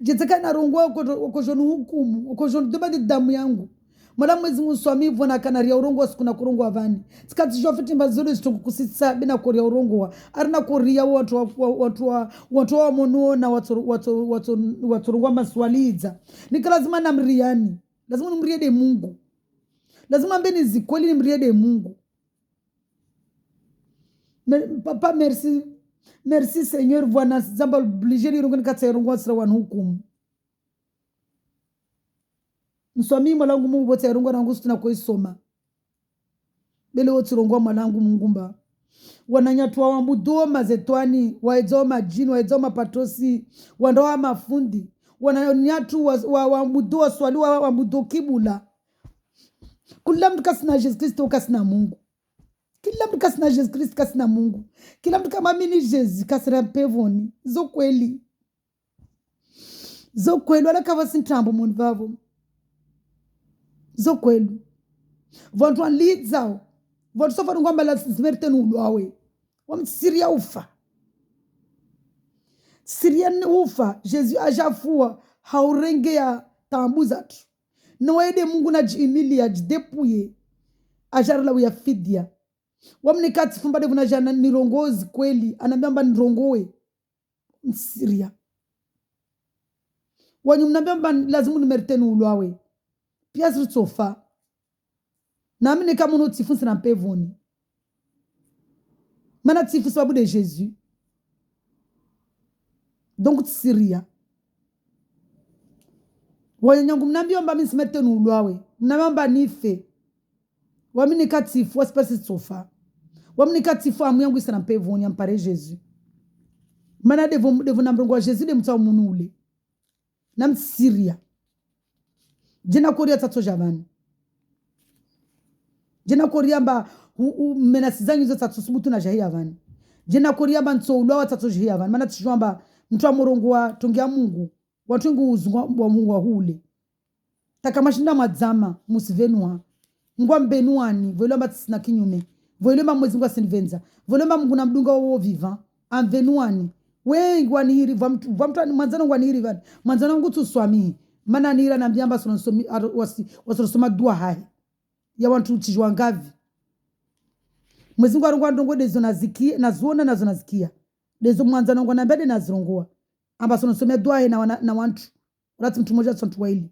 jetaka na rongoa ko jonu hukumu ko jonu debade damu yangu mala mwezi Mungu swami vona kana ria urongoa sikuna kurongoa vani sikati jofiti mbazuri zitokusitsa bina koria urongoa arina koria watu wa mono na watu rongwa maswaliza nika lazima namriani lazima nimriede Mungu lazima mbeni zikweli nimriede Mungu papa merci Seigneur vwana zamba obligé rongo nikatsa rongwa sira wan hukumu mswami mwalangu Mungu bote rongwa nangu situna koisoma bele wote rongwa mwalangu Mungu mba wananyatwa wambudo mazetwani waedzo majini waedzo mapatosi wandoa mafundi wananyatu wambudo waswali wambudo kibula kila mtu kasina Jesus Kristo kasina Mungu kila mtu kasina Jesus Kristo kasina Mungu kila mtu kama mini Jesus kasira pevoni zo kweli wala kava sintambo mundu vavo zo kwelu vantu wanlidzao vantu sofa ngomba la zimertenu ulwawe wamsiria ufa Sirian ufa Jesus ajafua haurengea tambuza tu noede Mungu na jimilia jidepuye ajarala uya fidia wamnikati fumba devu na jana nirongozi kweli anambamba nirongowe msiria wanyu mnambamba lazimu nimertenu ulwawe pia zritsofa na mine kama uno tifunsi na mpevoni mana tifunsi wabu de Jesus donc tsiria wanyangu mnambiomba mimi simerte nulwawe mnambiomba nife wamine katifu wasipasi tsofa wamine katifu amu yangu isana mpevoni ampare Jesus mana devu na mrongo wa Jesus de mtsa munule na mtsiria jina koria tatso javani jina koria mba menasizanyu zo tatso subutu na jahia vani jina koria mba ntso ulwa tatso jahia vani mana tshwamba mtu amurongo wa tongia Mungu watu ngu uzwa wa Mungu wa hule takamashinda madzama musivenwa ngwa mbenuani volomba tsina kinyume volomba mwezi ngwa sinvenza volomba Mungu na mdunga wo viva amvenuani wengi wanihiri vamtu mwanzano wanihiri vani mwanzano ngutu swami mana nira na mbiamba sonosomi wasosoma dua hai ya wantu tijwa ngavi mwezi ngwa rongwa ndongo dezo nazikia nazuona nazo nazikia dezo mwanzano ngwa nambede nazirongoa amba sonosomia dua hai na wantu urati mtu moja tsantu waili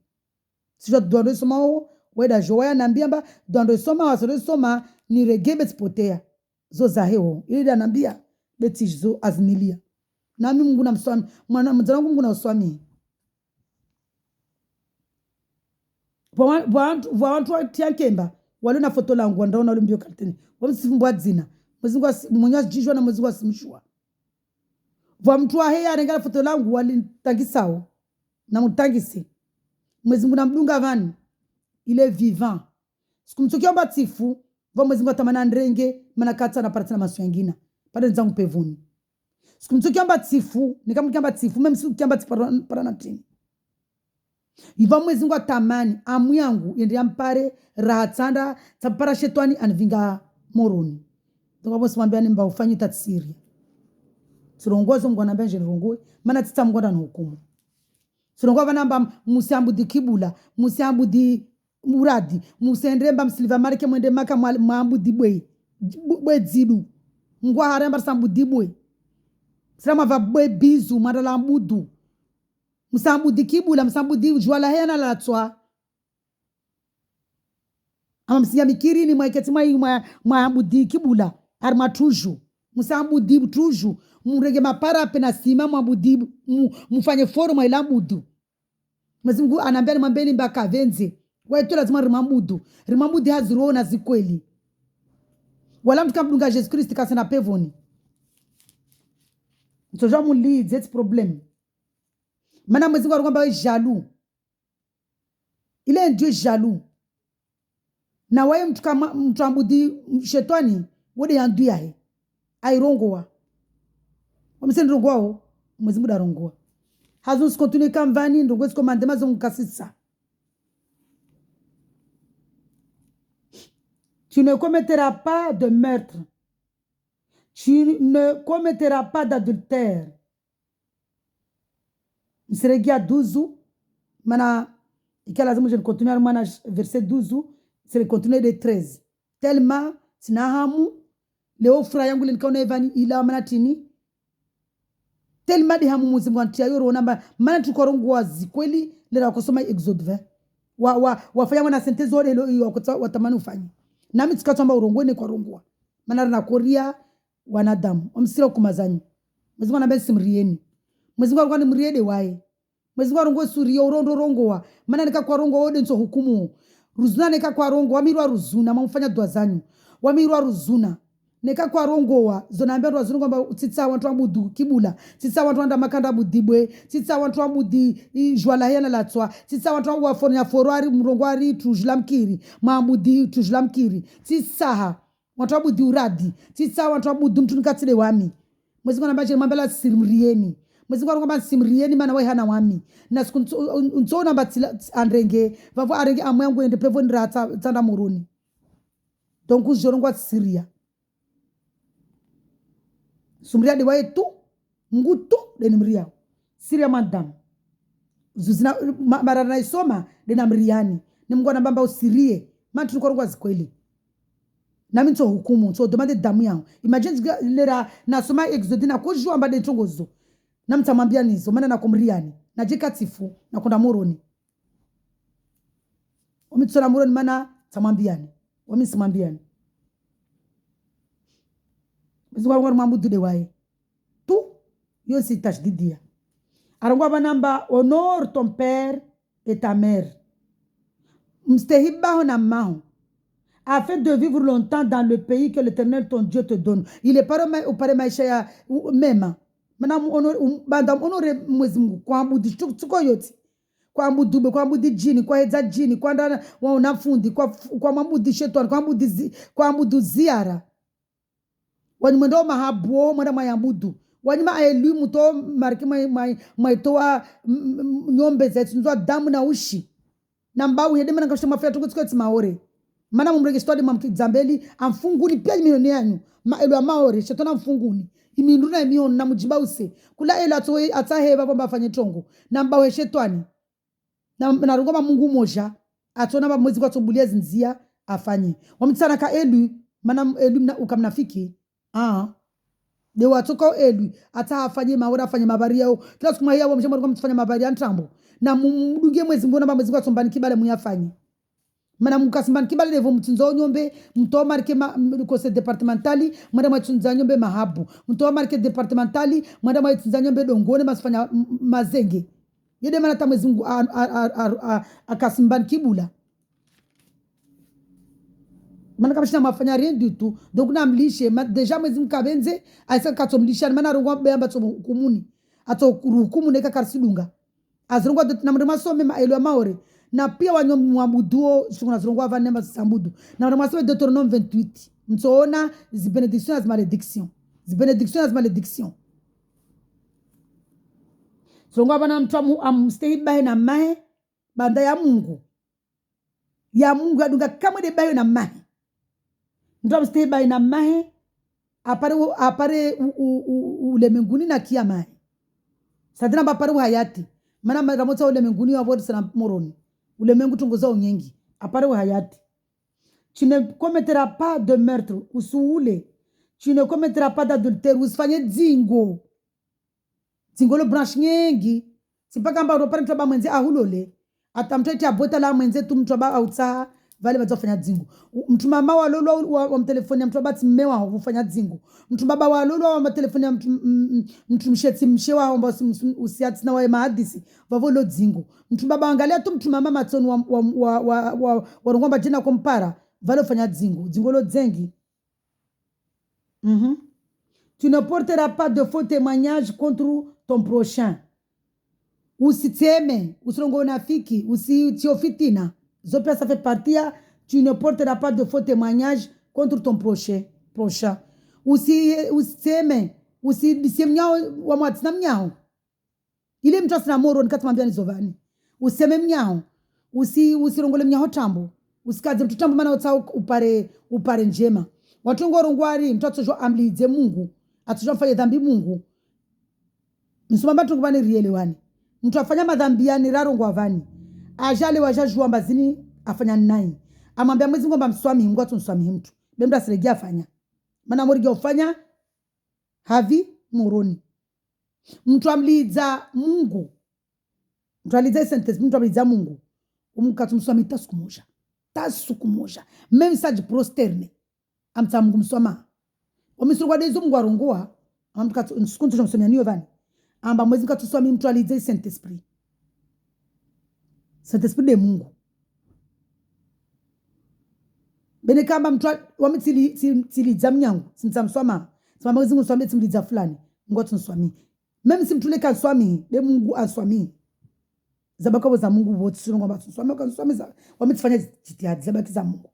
sijua doando soma o weda joya nambia mba doando soma wasore soma ni rege betipotea zo zaheo ili anambia beti zo azinilia nami Mungu na mswami mwana mzangu Mungu na uswami wantu tiankemba wale na foto langu ndaona ule mbio karteni wamsifumbwa dzina mwezingu mwenye jijwa na mwezingu asimshwa vwa mtu wa heya anengala foto langu wali tangisao na mutangisi mwezingu na mdunga vani ile vivant sikumtukia mbatifu vwa mwezingu atamana ndrenge mana kata na parati na masu yangina pade nzangu pevuni sikumtukia mbatifu nikamtukia mbatifu mimi sikumtukia mbatifu para na tini iva mwezingu atamani amu yangu yende yampare rahatsanda tapara shetani anivinga moroni donc abo simwambia nimba ufanyi tatsiria sirongozo mngwana benje nirongoe mana tita mngwana na hukumu sirongoa vanamba musiambudi kibula musiambudi muradi musendremba msiliva marike mwende maka mwambudi bwe dzidu ngwa haremba sambudi bwe sirama va bwe bizu madala mbudu musambudi kibula musambudi jwala hena la tswa ama msinya mikiri ni mwaiketi mwambudi kibula arma tuju musambudi tuju murege mapara pena sima mwambudi mufanye forum mwa ilambudu mwezingu anambia ni mwambeni mbaka venze wetu lazima rimambudu hazirona zikweli wala mtu kamdunga Jesus Christ kasena pevoni mtoja mulidze eti problem mana mwezingu arukwamba we jaloux ile ndiyo jaloux na wae mtu ambudi shetani wode yandu yae airongoa wamese ndirongoao mwezingu darongoa hazo sikontinue kamvani ndongo sikomande mazo mkasisa tu ne commettras pas de meurtre tu ne commettras pas d'adultère msiregia 12 mana ikalazimu je continue mana verset 12 c'est le continue de 13 tellement sinahamu leo fura yangu nikaona evani ila mana tini tellement de hamu muzimu antia yoro namba mana tukorongwa zikweli lera kusoma Exode 20 wafanya wana sentezi wale watamani ufanye nami tikatamba urongweni kwa rongwa mana na koria wanadamu omsira kumazanyu mwezingu anambia simrieni mwezingu alikuwa ni mriede wae mwezingu arongo suriyo urondo rongowa mana nika kwa rongo wode nso hukumu ruzuna nika kwa rongo wamirwa ruzuna mamufanya dua zanyu wamirwa ruzuna nika kwa rongowa zonambia ruzuna kwamba tsitsa wantu abudu kibula tsitsa wantu anda makanda budibwe tsitsa wantu abudi jwala yana latswa tsitsa wantu wafonya forwari mrongwari tujlamkiri maamudi tujlamkiri tsitsa wantu abudi uradi tsitsa wantu abudu mtunikatile wami mwezingu anambia mwambela simrieni mwezingu kwamba simrieni mana wewe hana wami na siku ntsona batila andrenge vavo arenge amwangu ende pevo ndirata tsanda muruni donc uzorongwa Syria sumria de wae tu ngutu de mria Syria madam zuzina marana isoma de namriani ni Mungu anambamba usirie maana tulikorongwa zikweli na mimi hukumu so demande damu yangu imagine lera nasoma Exode na kujua mbade tongozo na mtamwambia nizo maana nakomriani na jikatifu na kwenda moroni omitsona moroni maana tamwambiani wamisimwambiani mzungu mambudu de wae tu yo si tâche didia arangwa banamba honore ton père et ta mère mstehiba hona maho afin de vivre longtemps dans le pays que l'Éternel ton Dieu te donne. Il est paré maisha mema. Manam honore Mwenyezi Mungu kwa ambudi tuko yote. Kwa ambudube, kwa ambudi jini, kwa heza jini, kwa ndana wa unafundi, kwa mambudi shetani, kwa ambudu ziara. Wanimendo mahabuo mwenda mayambudu. Wanima aelu muto mariki maitoa nyombe zetu nzwa damu na ushi. Nambau yede mana kashama fya tuko maore. Mana mumrege stodi mamkizambeli amfunguni pia milioni yanyu maelo ya maore shetona mfunguni iminduna emion na mujibause kula ela to ataheba kwamba afanye tongo namba we shetani na rungoma Mungu moja atona ba mwezi kwa tobulia zinzia afanye wamtsana ka elu mana elu na ukamnafiki de watoka elu ata afanye maora afanye mabari yao kila siku yao mjambo kwa mtufanya mabari ya ntambo na mdungie mwezi mbona mwezi kwa sombani kibale muyafanye mana mukasimbani kibale levo mtunzo nyombe mtoa marke conseil departementali mwenda mtunza nyombe mahabu mtoa marke departementali mwenda mtunza nyombe dongone masifanya mazenge yede mana ta mwezi akasimbani kibula mana kama shina mafanya rien du tout donc na mlishe deja mwezi mkabenze aisa katomlisha mana rongo beamba kumuni ato kurukumu neka karsidunga azrongo na mrema some ma elo maore na pia wanyomwabuduo shunguna zrongo avane ma sambudu na mrema some Deutéronome 28 mtsoona zi benediction as malédiction zi benediction as malédiction zrongo avana mtu amstay bae na mae banda ya Mungu adunga kama de bae na mae ndo mstay bae na mae apare ulemenguni na kia mae sadina bapare hayati mana ramota ulemenguni wa bodi sana moroni ulemengu tungoza unyengi apare hayati tu ne commettras pas de meurtre usuule tu ne commettras pas d'adultère usifanye dzingo lo branche nyengi sipaka mbao ropare mtu ba mwenze ahulole atamtete abota la mwenze tu mtu ba autsa vale bazofanya dzingo mtu mama wa lolo wa mtelefoni mtu ba timewa ufanya dzingo mtu baba wa lolo wa mtelefoni mtu mshetsi mshewa ambao usiati na wa mahadisi vavolo dzingo mtu baba angalia tu mtu mama matoni wa rongomba jina kompara vale ufanya dzingo lo dzengi tu ne porteras pas de faux témoignages contre ton prochain usiteme usirongo unafiki usitiofitina zopia ça fait partie tu ne porteras pas de faux témoignages contre ton prochain usiteme usisemnyao wa mwatina mnyao ile mtu asina moro nikatamwambia nizovani useme mnyao usirongole mnyao tambo usikaze mtu tambo maana utsa upare njema watu ngorongwari mtu atsojo amlize Mungu atsojo mfanye dhambi Mungu msumamba tungubani riele wani mtu afanya madhambi yani rarongwa vani ajale wajajua mbazini afanya nai amwambia mwezi ngomba mswami ngwatu mswami mtu bemda asiregia afanya maana mori ufanya havi moroni mtu amliza Mungu mtu aliza sentence mtu amliza Mungu umkatu mswami tasuku moja même ça de prosterne amta Mungu mswama omisurwa dezo Mungu arongoa amkatu nsukuntu mswami niyo vani amba mwezi ngatu mswami mtu aliza saint esprit Saint-Esprit de Mungu. Bene kama mtu wamitili zamnyangu, sintamswama. Sima mwezi ngu swami timliza fulani. Ngotu nswami. Memi simtuleka nswami, de Mungu answami. Zabaka waza Mungu wote suru ngomba nswami. Waka nswami za wamitifanya jitihadi. Zabaki za Mungu.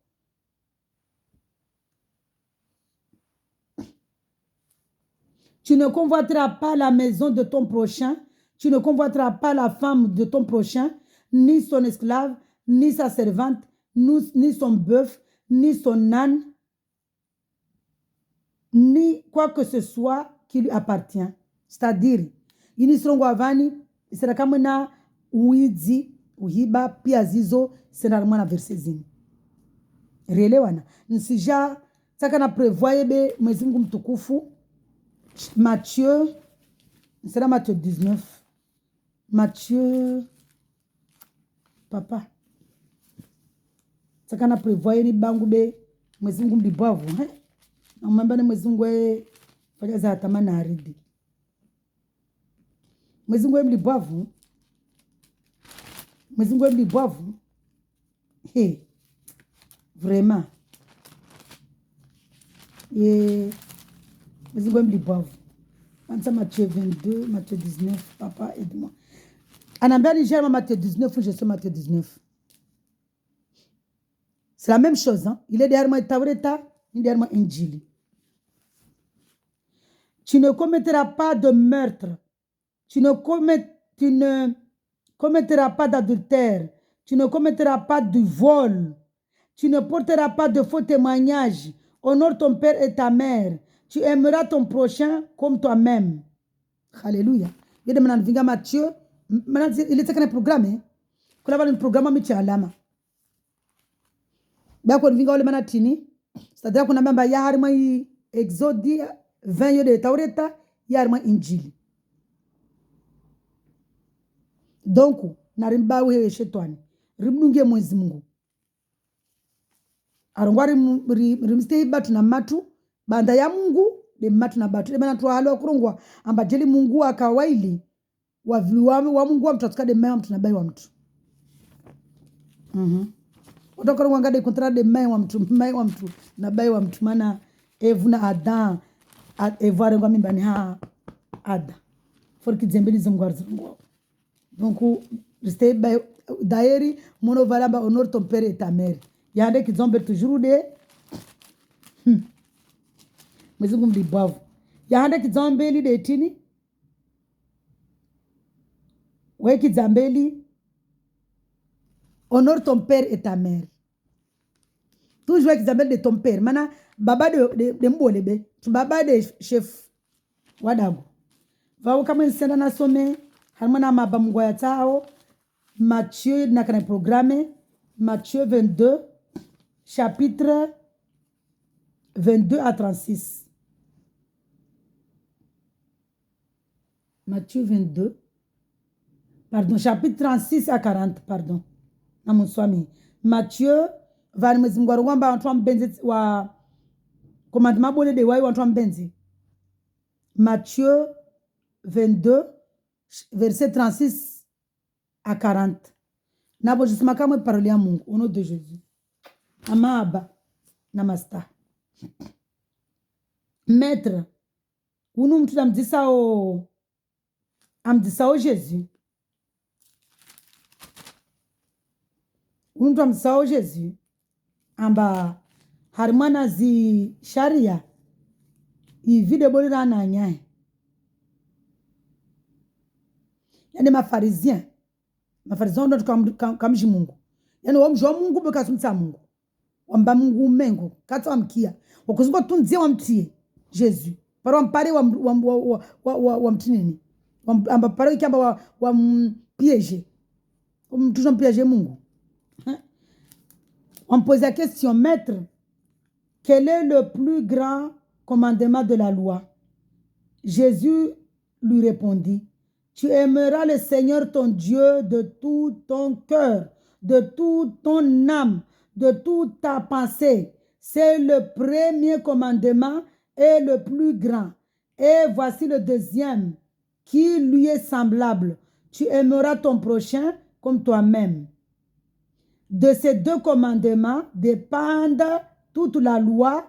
Tu ne convoiteras pas la maison de ton prochain. Tu ne convoiteras pas la femme de ton prochain. Ni son esclave, ni sa servante, ni son bœuf, ni son âne, ni quoi que ce soit qui lui appartient. C'est-à-dire, ini srongwavani, sera kama na uizi, uhiba, pia zizo, sera mwana versezini. Relewana. Nsija, saka na prevoye be mwezi Mungu mtukufu, Matthieu, sera Matthieu 19. Matthieu papa sakana prevoye ni bangu be mwezi Mungu mlibavu na mwambane mwezi Mungu fanya za tamana aridi mwezi Mungu mlibavu vraiment mwezi Mungu mlibavu anza Matthieu 22 Matthieu 19 papa aide-moi Anambia Niger, Matthieu 19, je suis Matthieu 19. C'est la même chose. Hein? Il est derrière moi Taureta, il est derrière moi Injili. Tu ne commettras pas de meurtre. Tu ne commettras pas d'adultère. Tu ne commettras pas de vol. Tu ne porteras pas de faux témoignages. Honore ton père et ta mère. Tu aimeras ton prochain comme toi-même. Alléluia. Il y a des Matthieu. Il était un programme. Quand on a un programme, on a alama. Bien qu'on vienne au manatini, c'est-à-dire qu'on a même ya harma Exode 20 yo de taureta yarma injili donc narimbawe hewe shetani rimdungie Mwenyezi Mungu arongwari rimstei batu na matu banda ya Mungu de matu na batu de bana tualo kurongwa amba jeli Mungu akawaili wa Mungu wa mtu atukade mema mtu na bai wa mtu Otoka wanga de kontra de mai wa mtu na bai wa mtu mana evuna Adam evare ngwa mimbani ha ada for kizembeli zomgwarza ngwa donc restez bai daeri mono valamba honor ton père et ta mère yande kizombe toujours de mezungu mdibavu yande kizombe de tini we kizambeli honore ton père et ta mère. Toujours qu'ils appellent de ton père. Mana baba de mbolebe. Tu baba de chef. Wadago. Va au kama nsenda na some. Harmana mabamgwa ya tao. Matthieu nakana programme. Matthieu 22. Chapitre 22 à 36. Matthieu 22. Pardon, chapitre 36 à 40, pardon. Namuswami. Matthieu, vani mwezi mgwaru wamba wantu wa mbenzi wa commandement bole de wai wantu wa mbenzi. Matthieu 22, verset 36 à 40. Nabo jisima kamwe parole ya Mungu, au nom de Jésus. Amaba, namasta. Maître, unu mtu amdisao Jésus. Untu amsao Jésus amba harimana zi sharia ivide bolira na nyae yani mafarizien ndo kamji Mungu yani wamjua Mungu beka sumtsa Mungu wamba Mungu mengo kata wamkia wakuzungo tunzie wamtie Jésus para wampare wa mtinini amba para kiamba wa piège toujours piéger Mungu. On pose la question, maître, quel est le plus grand commandement de la loi? Jésus lui répondit, tu aimeras le Seigneur ton Dieu de tout ton cœur, de toute ton âme, de toute ta pensée. C'est le premier commandement et le plus grand. Et voici le deuxième qui lui est semblable. Tu aimeras ton prochain comme toi-même. De ces deux commandements dépendent toute la loi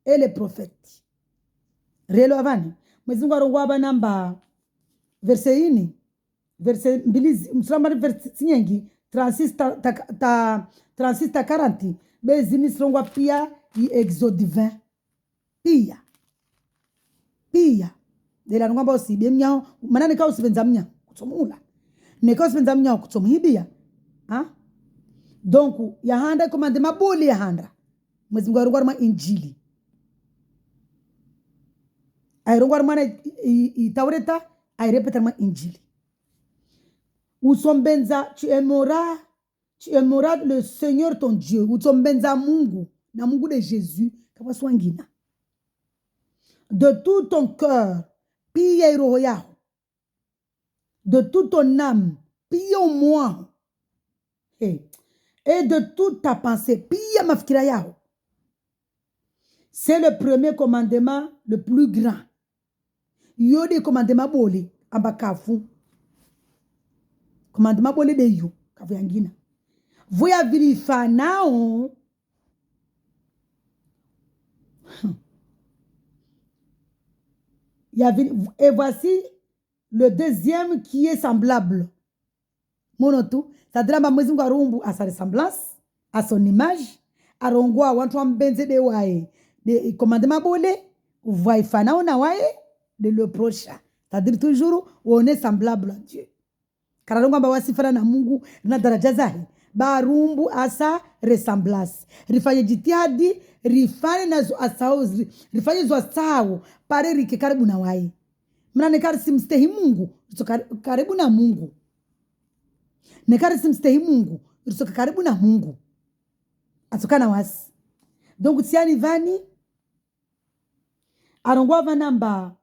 et les prophètes. Relovani. Mwezingu arongwaba namba verse ini. Verse mbilizi. Msulamari verse sinyengi. 36 ta 40. Bezini sirongwa pia i exode 20. Pia. Dela nungamba usibi mnyao. Manane ka usibenza mnya. Kutomula. Neka usibenza mnya kutomhibia. Ha? Donc, yahanda commandement boli yahanda. Mwezi Mungu arungwa injili. Airungwa mwana itaureta, airepeta ma injili. Usombenza, tu aimeras le Seigneur ton Dieu. Usombenza Mungu, na Mungu de Jésus, kama swangina. De tout ton cœur, piye roho yao. De toute ton âme, piye moi. Hey. Et de toute ta pensée, pia mafikira yao. C'est le premier commandement le plus grand. Yode commandement boli ambakafu. Commandement boli de yo kafu yangina. Voya vilifa nao. Et voici le deuxième qui est semblable. Monotu, ça drama mwezi Mungu arumbu à sa ressemblance, à son image, arongwa wantu ambenze de wae, de commandement bole, voie fana ona wae, de le prochain. C'est-à-dire toujours, on est semblable à Dieu. Kararongwa bawasifana na Mungu na daraja zahi, ba rumbu asa ressemblance. Rifanye jitihadi, rifanye nazo asao, rifanye zo asao, pare rike karibu na wae. Mna nekari simstehi Mungu, karibu na Mungu. Nekari simstehi Mungu, ulisoka karibu na Mungu. Atoka na wasi. Donc tiani vani arongwa vanamba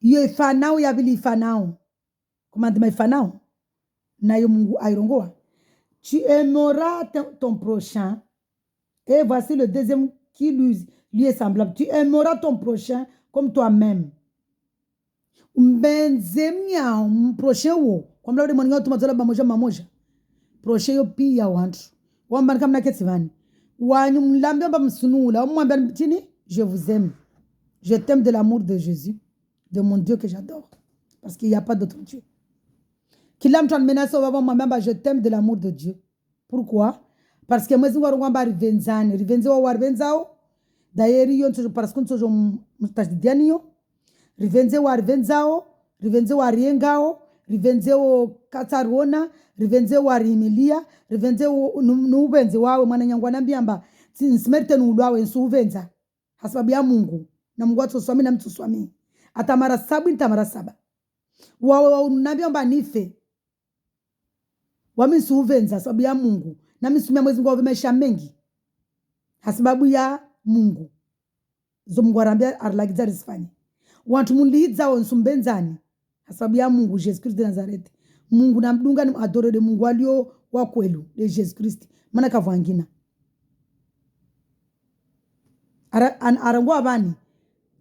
yo ifanao ya vili ifanao komandima ifanao na yo Mungu airongoa tu aimeras ton prochain et voici le deuxième qui lui est semblable tu aimeras ton prochain comme toi-même mbenzemnya prochain wo kwa mlaude mwaninga tumazola mamoja prochain yo pia wantu wamba kama naketsivani wanyu mlambe mba msunula mwamba tini je vous aime je t'aime de l'amour de Jésus de mon Dieu que j'adore parce qu'il n'y a pas d'autre Dieu kila mtu amenasa baba mwamba je t'aime de l'amour de Dieu pourquoi parce que mwezi ngwa ngwa rivenzani rivenze wa rivenzao daeri yo nto parce que nto mtajidiani yo rivenze wa riengao rivenze o katarona rivenze wa rimilia rivenze nubenze wawe mwana nyangwa nambiamba nsimerte nulwawe nsuvenza hasababu ya Mungu na Mungu atoswami na mtu swami atamara 7 nitamara 7 wawe nambiamba nife wami nsuvenza sababu ya Mungu na misumia mwezi ngwa maisha mengi hasababu ya Mungu zo Mungu arambia arlagiza risifanye wantu mulidza onsumbenzani sababu ya Mungu Jesus Christ de Nazareth Mungu namdunga ni adore de Mungu alio wa kwelu de Jesus Christ maana kavangina arangwa abani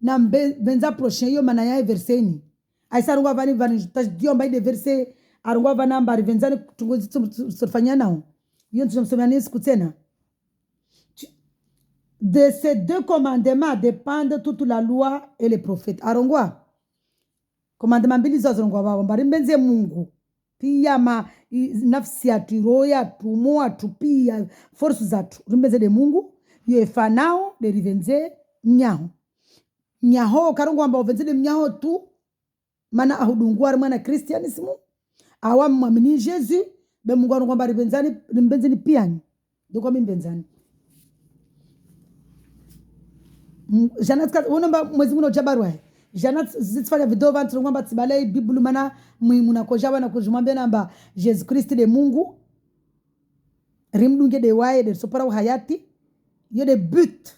na benza prochain yo mana ya verseni aisa arangwa abani tajdio mbai de verse arangwa abana ambari benzani tungozi tufanya nao yo tumsomea nisi kutena de ces deux commandements dépendent toute la loi et les prophètes arangwa commandement mbili zote arangwa baba mbari benze Mungu pia nafsi ya tiroya tumoa tupia force zatu rimbeze de Mungu yo efanao de rivenze mnyaho karongwa amba ovenze de mnyaho tu mana ahudungwa mwana Christianism awa mwamini Jesus be Mungu arongwa amba rivenze ni pia ndiko mbenzani janat ka unomba mwezi muno jabarwa janat zitsfanya video vantu ngomba tsibale bibulu mana muimuna koja na kujumwambia namba Jesus Christ de Mungu rimdunge de waye de sopara hayati yo de but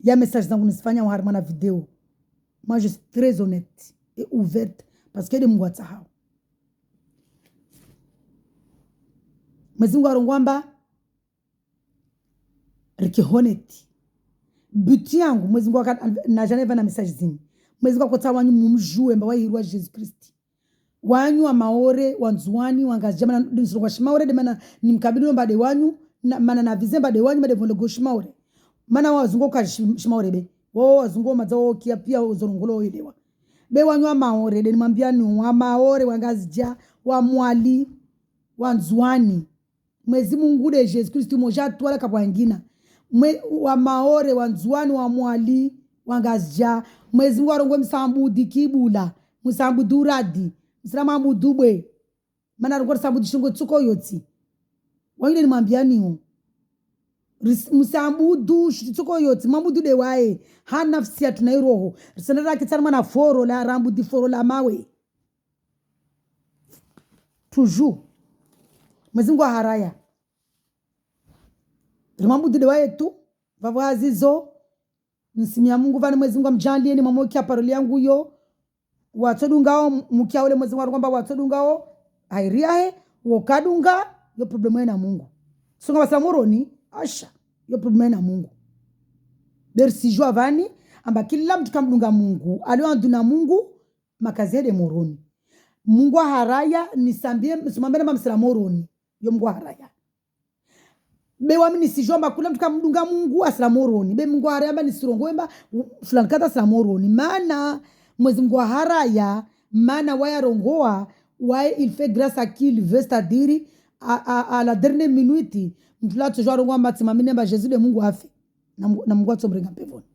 ya message zangu nisifanya harma na video moi je suis très honnête et ouverte parce que de Mungu atsahau mwezingu arongwamba rikihoneti buti yangu mwezi ngwa na Geneva na message zini mwezi ngwa kota wanyu mumjue mba wahirwa Jesus Christ wanyu wa maore wanzuani wangajama na nisirwa shimaore de mana nimkabili mba de wanyu mana na vizemba de wanyu mba de vondogo shimaore mana wazungo ka shimaore be wazungo mazao kia pia uzorongolo elewa be wanyu wa maore de nimambia ni wa maore wangazija wa mwali wanzuani mwezi Mungu de Jesus Christ moja twala kapwangina wa maore wanzuani wa mwali wangazja mwezi Mungu arongwe msambu dikibula msambu duradi msama mudubwe mana arongwe msambu dishungo tsuko yotsi wangine nimambia niyo msambu du tsuko yotsi mamudu de wae ha nafsi ya tunairoho risanara kitsana mana foro la rambu di foro la mawe toujours mwezi Mungu haraya Rimambu didewaye tu vavazizo nsimia Mungu vani mwezi Mungu mjandie ni mamoki paroli yangu yo watodungao mukia ule mwezi Mungu kwamba watodungao hairiahe wokadunga yo problemu na Mungu songa basamuroni asha yo problemu na Mungu bersi jua vani amba kila mtu kamdunga Mungu aliyoanduna Mungu makazi de moroni Mungu haraya nisambie msumambene mamsira moroni yo Mungu haraya be wamini sijomba kula mtu kamdunga Mungu aslamoroni be Mungu haraya nisirongwemba fulani kata aslamoroni maana mwezi Mungu haraya maana waya rongoa waye il fait grâce à qui il veut c'est-à-dire à la dernière minute mtu la toujours rongoa matima minemba Jésus de Mungu afi na Mungu atomrenga pevoni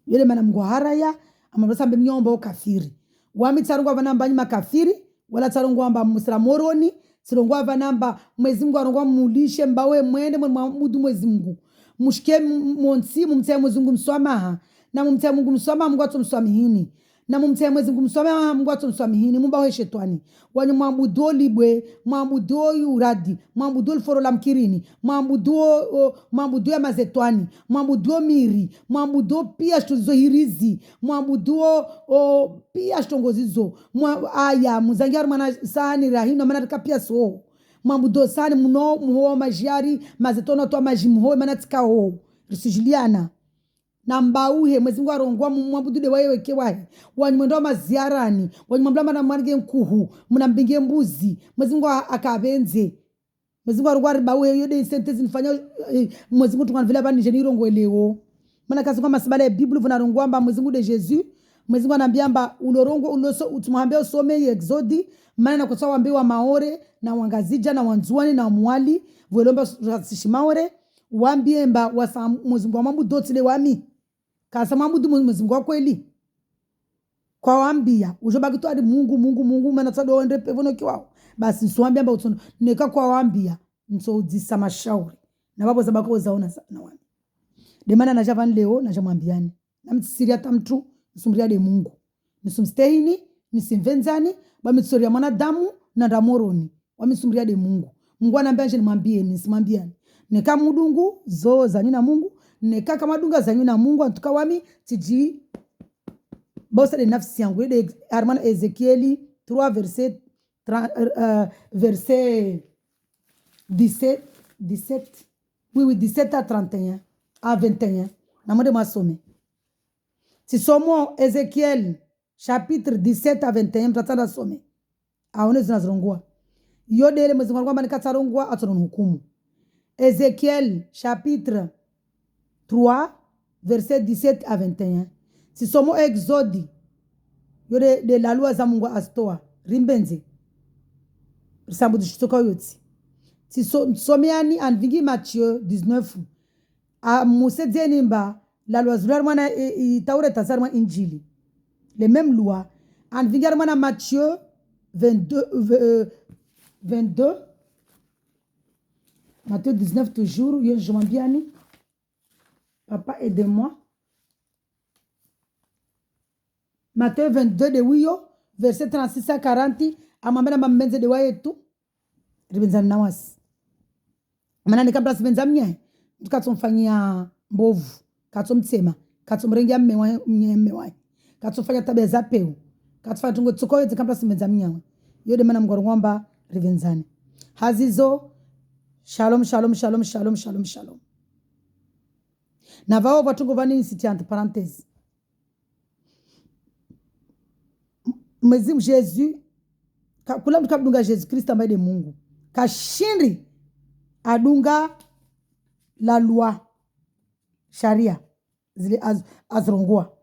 yele maana Mungu haraya amabasa mbe mnyomba okafiri wami tsarungwa vanamba nyima kafiri wala tsarungwa amba muslamoroni sirongwa vanamba mwezi Mungu arongwa mulishe mbawe mwende mudu mwezi Mungu mushike monsi mumtia mwezi Mungu mswamaha na mumtia Mungu mswamaha Mungu atomswamihini na mumtse mwezi kumsomea Mungu atumswamihini mumba we shetani wanye mwabudu libwe mwabudu uradi mwabudu foro la mkirini mwabudu ya mazetwani mwabudu miri mwabudu pia shtuzo hirizi mwabudu pia shtongozizo aya muzangiaru mana sani rahino mana pia so mwabudu sani muho majiari mazetono to majimuho mana tikaho risijiliana na mbauhe mwezi Mungu arongwa mwabudude wae kewahe wanyumendo maziarani wanyumambla mana mwange nkuhu mnambinge mbuzi mwezi Mungu akabenze mwezi Mungu arongwa bauhe yode sentence nifanya mwezi Mungu tukana vile bani jenirongo eleo mana kazi kwa masibale Biblia vuna rongwa mba mwezi Mungu de Jesus mwezi Mungu anambia mba ulorongo uloso utumwambia usome Exodi maana na kwa wambiwa maore na wangazija na wanzuani na mwali vuelomba sishimaore wambie mba wasa mwezi Mungu mwabudu tile wami kasa mwabudu mwezi Mungu kweli kwa wambia ujoba kitu adi Mungu mana tsado ende pevono kiwao basi nsuambia mba utsono neka kwa wambia nso udisa mashauri na babo zabako zaona na wami de mana na javan leo na jamwambiani na mtsiria tamtu nsumria de Mungu nisumstehini nisimvenzani bamtsoria mwanadamu na ndamoroni wamisumria de Mungu anambia nje nimwambie nisimwambiani neka mudungu zo zanyu na Mungu neka kama dunga zanyu na Mungu antuka wami tiji bosa de nafsi yangu ile armana Ezekieli 3 verset 17 oui 17 à 31 à 21 na mode masome si somo Ezekiel chapitre 17 à 21 mtatanda some aone zinazorongwa yodele mwezi kwamba nikatarongwa atono hukumu Ezekiel chapitre 3 verset 17 à 21 si somo Exode yode de la loi za Mungu astoa rimbenze risambu dishitoka yoti si someani anvingi Matthieu 19 a musedeni mba la loi zular mwana taureta zarma injili les mêmes lois anvingi mwana Matthieu 22 Matthieu 19 toujours je m'ambiani papa aide-moi Matthieu 22 de wiyo verset 36 à 40 amambena mambenze de wayetu ribenzana nawasi maana nikabla sibenza mnyaye tukatsomfanyia mbovu katsomtsema katsomrengia mme wae katsofanya tabia za peu katsofanya tungo tsokoyo zikabla sibenza mnyawe yode maana mgoro ngomba ribenzane hazizo shalom na vao vatungo vani siti entre parenthèse mwezi Jésus kula mtu kabdunga Jésus Christ ambaye de Mungu kashindi adunga la loi sharia zile azrongwa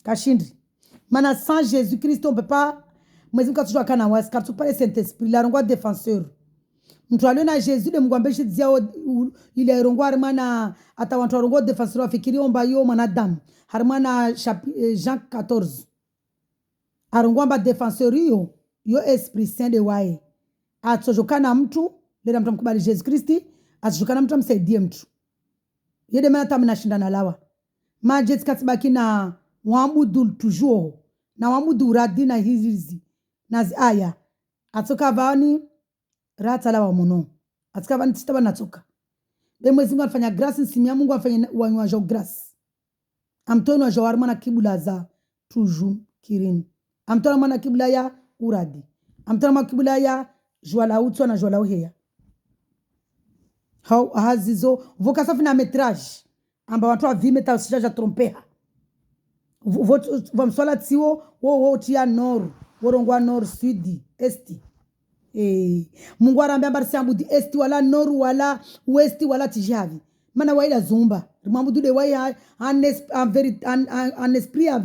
kashindi mana sans Jésus Christ on peut pas mwezi mkatujwa kana wasi katupale Saint-Esprit la rongwa défenseur mtu aliona Jésus de Mungu ambeshi dzia ile rongwa armana ata watu rongwa défenseur afikiri omba yo mwanadamu harmana Jean 14 arongwamba défenseur yo Esprit Saint de wae atsojokana mtu lera mtu mkubali Jesus Kristi atsojokana mtu amsaidie mtu yede maana tamna shindana lawa majet katibaki na waamudu toujours na waamudu radina hizi na aya atoka vani rata lawa mono atika vani titaba natoka be mwezi Mungu afanya grace nsimia Mungu afanya wanywa jo grace amtono wa jawarma na kibula za toujours kirini amtono mwana kibula ya uradi amtono mwana kibula ya jwala utso na jwala uheya hazizo vocation na metrage amba watu avime ta sijaja trompeha vamswala tiwo wo tia nord worongwa nord sud est Mungu arambia mba siambudi est wala nord wala west wala tijavi mana waila zumba mamudu de waya en esprit en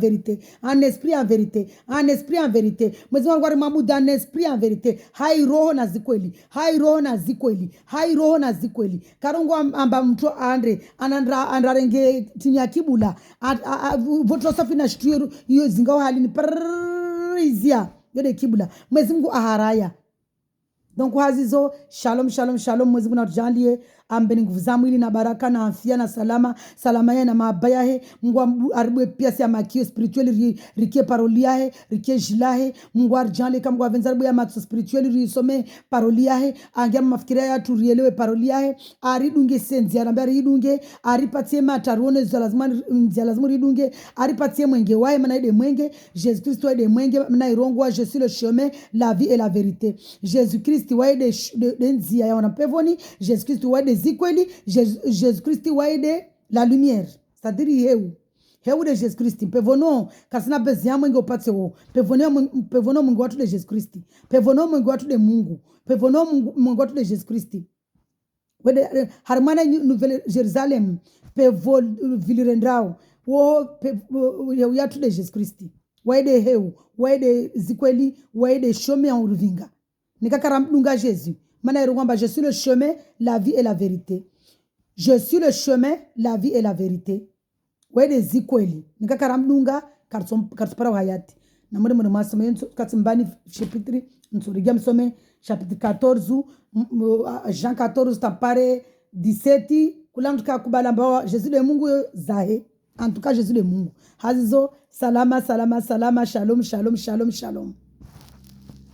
vérité mwezi wangu wari mamudu en esprit en vérité hai roho na zikweli karongo amba mtu andarenge tinya kibula votro safi na shtuyo iyo zingao halini parizia yode kibula mwezi Mungu aharaya Donc hazizo shalom shalom shalom, Mwenyezi Mungu atujalie ambe nguvu za mwili na baraka na afya na salama ya na mabaya he. Mungu aribwe pia si amakio spirituel rikie parolia he rikie jilahe. Mungu arjale kama Mungu avenza ya matso spirituel risome parolia he angia mafikiria ya tu rielewe parolia he aridunge senzi arambia ridunge aripatie mataruone za lazima ridunge aripatie mwenge wae manaide mwenge Jésus Christ wae de mwenge mnairongwa je suis le chemin la vie et la vérité. Jésus Christ wae de nzia ya wanapevoni. Jésus Christ wae de zikweli. Jésus Christ wae de la lumière. C'est-à-dire heu de Jésus Christ pevono kasina bezi ya mwenge upate wo pevono Mungu watu de Jésus Christ pevono Mungu watu de Mungu pevono Mungu watu de Jésus Christ wede harmana Nouvelle Jerusalem pevo vilirendrao wo yatu de Jésus Christ waide heu waide zikweli waide shome en ruvinga nikakara mdunga Jésus mana irongamba je suis le chemin la vie et la vérité. Je suis le chemin la vie et la vérité. Waide zikweli nikakara mdunga karsopara hayati na mwede mwede masome katsimbani chapitre nsurigia msome chapitre 14 Jean 14 tapare 17 kula mtuka kubalamba Jésus de Mungu zahe. En tout cas Jésus de Mungu hazizo salama shalom shalom shalom.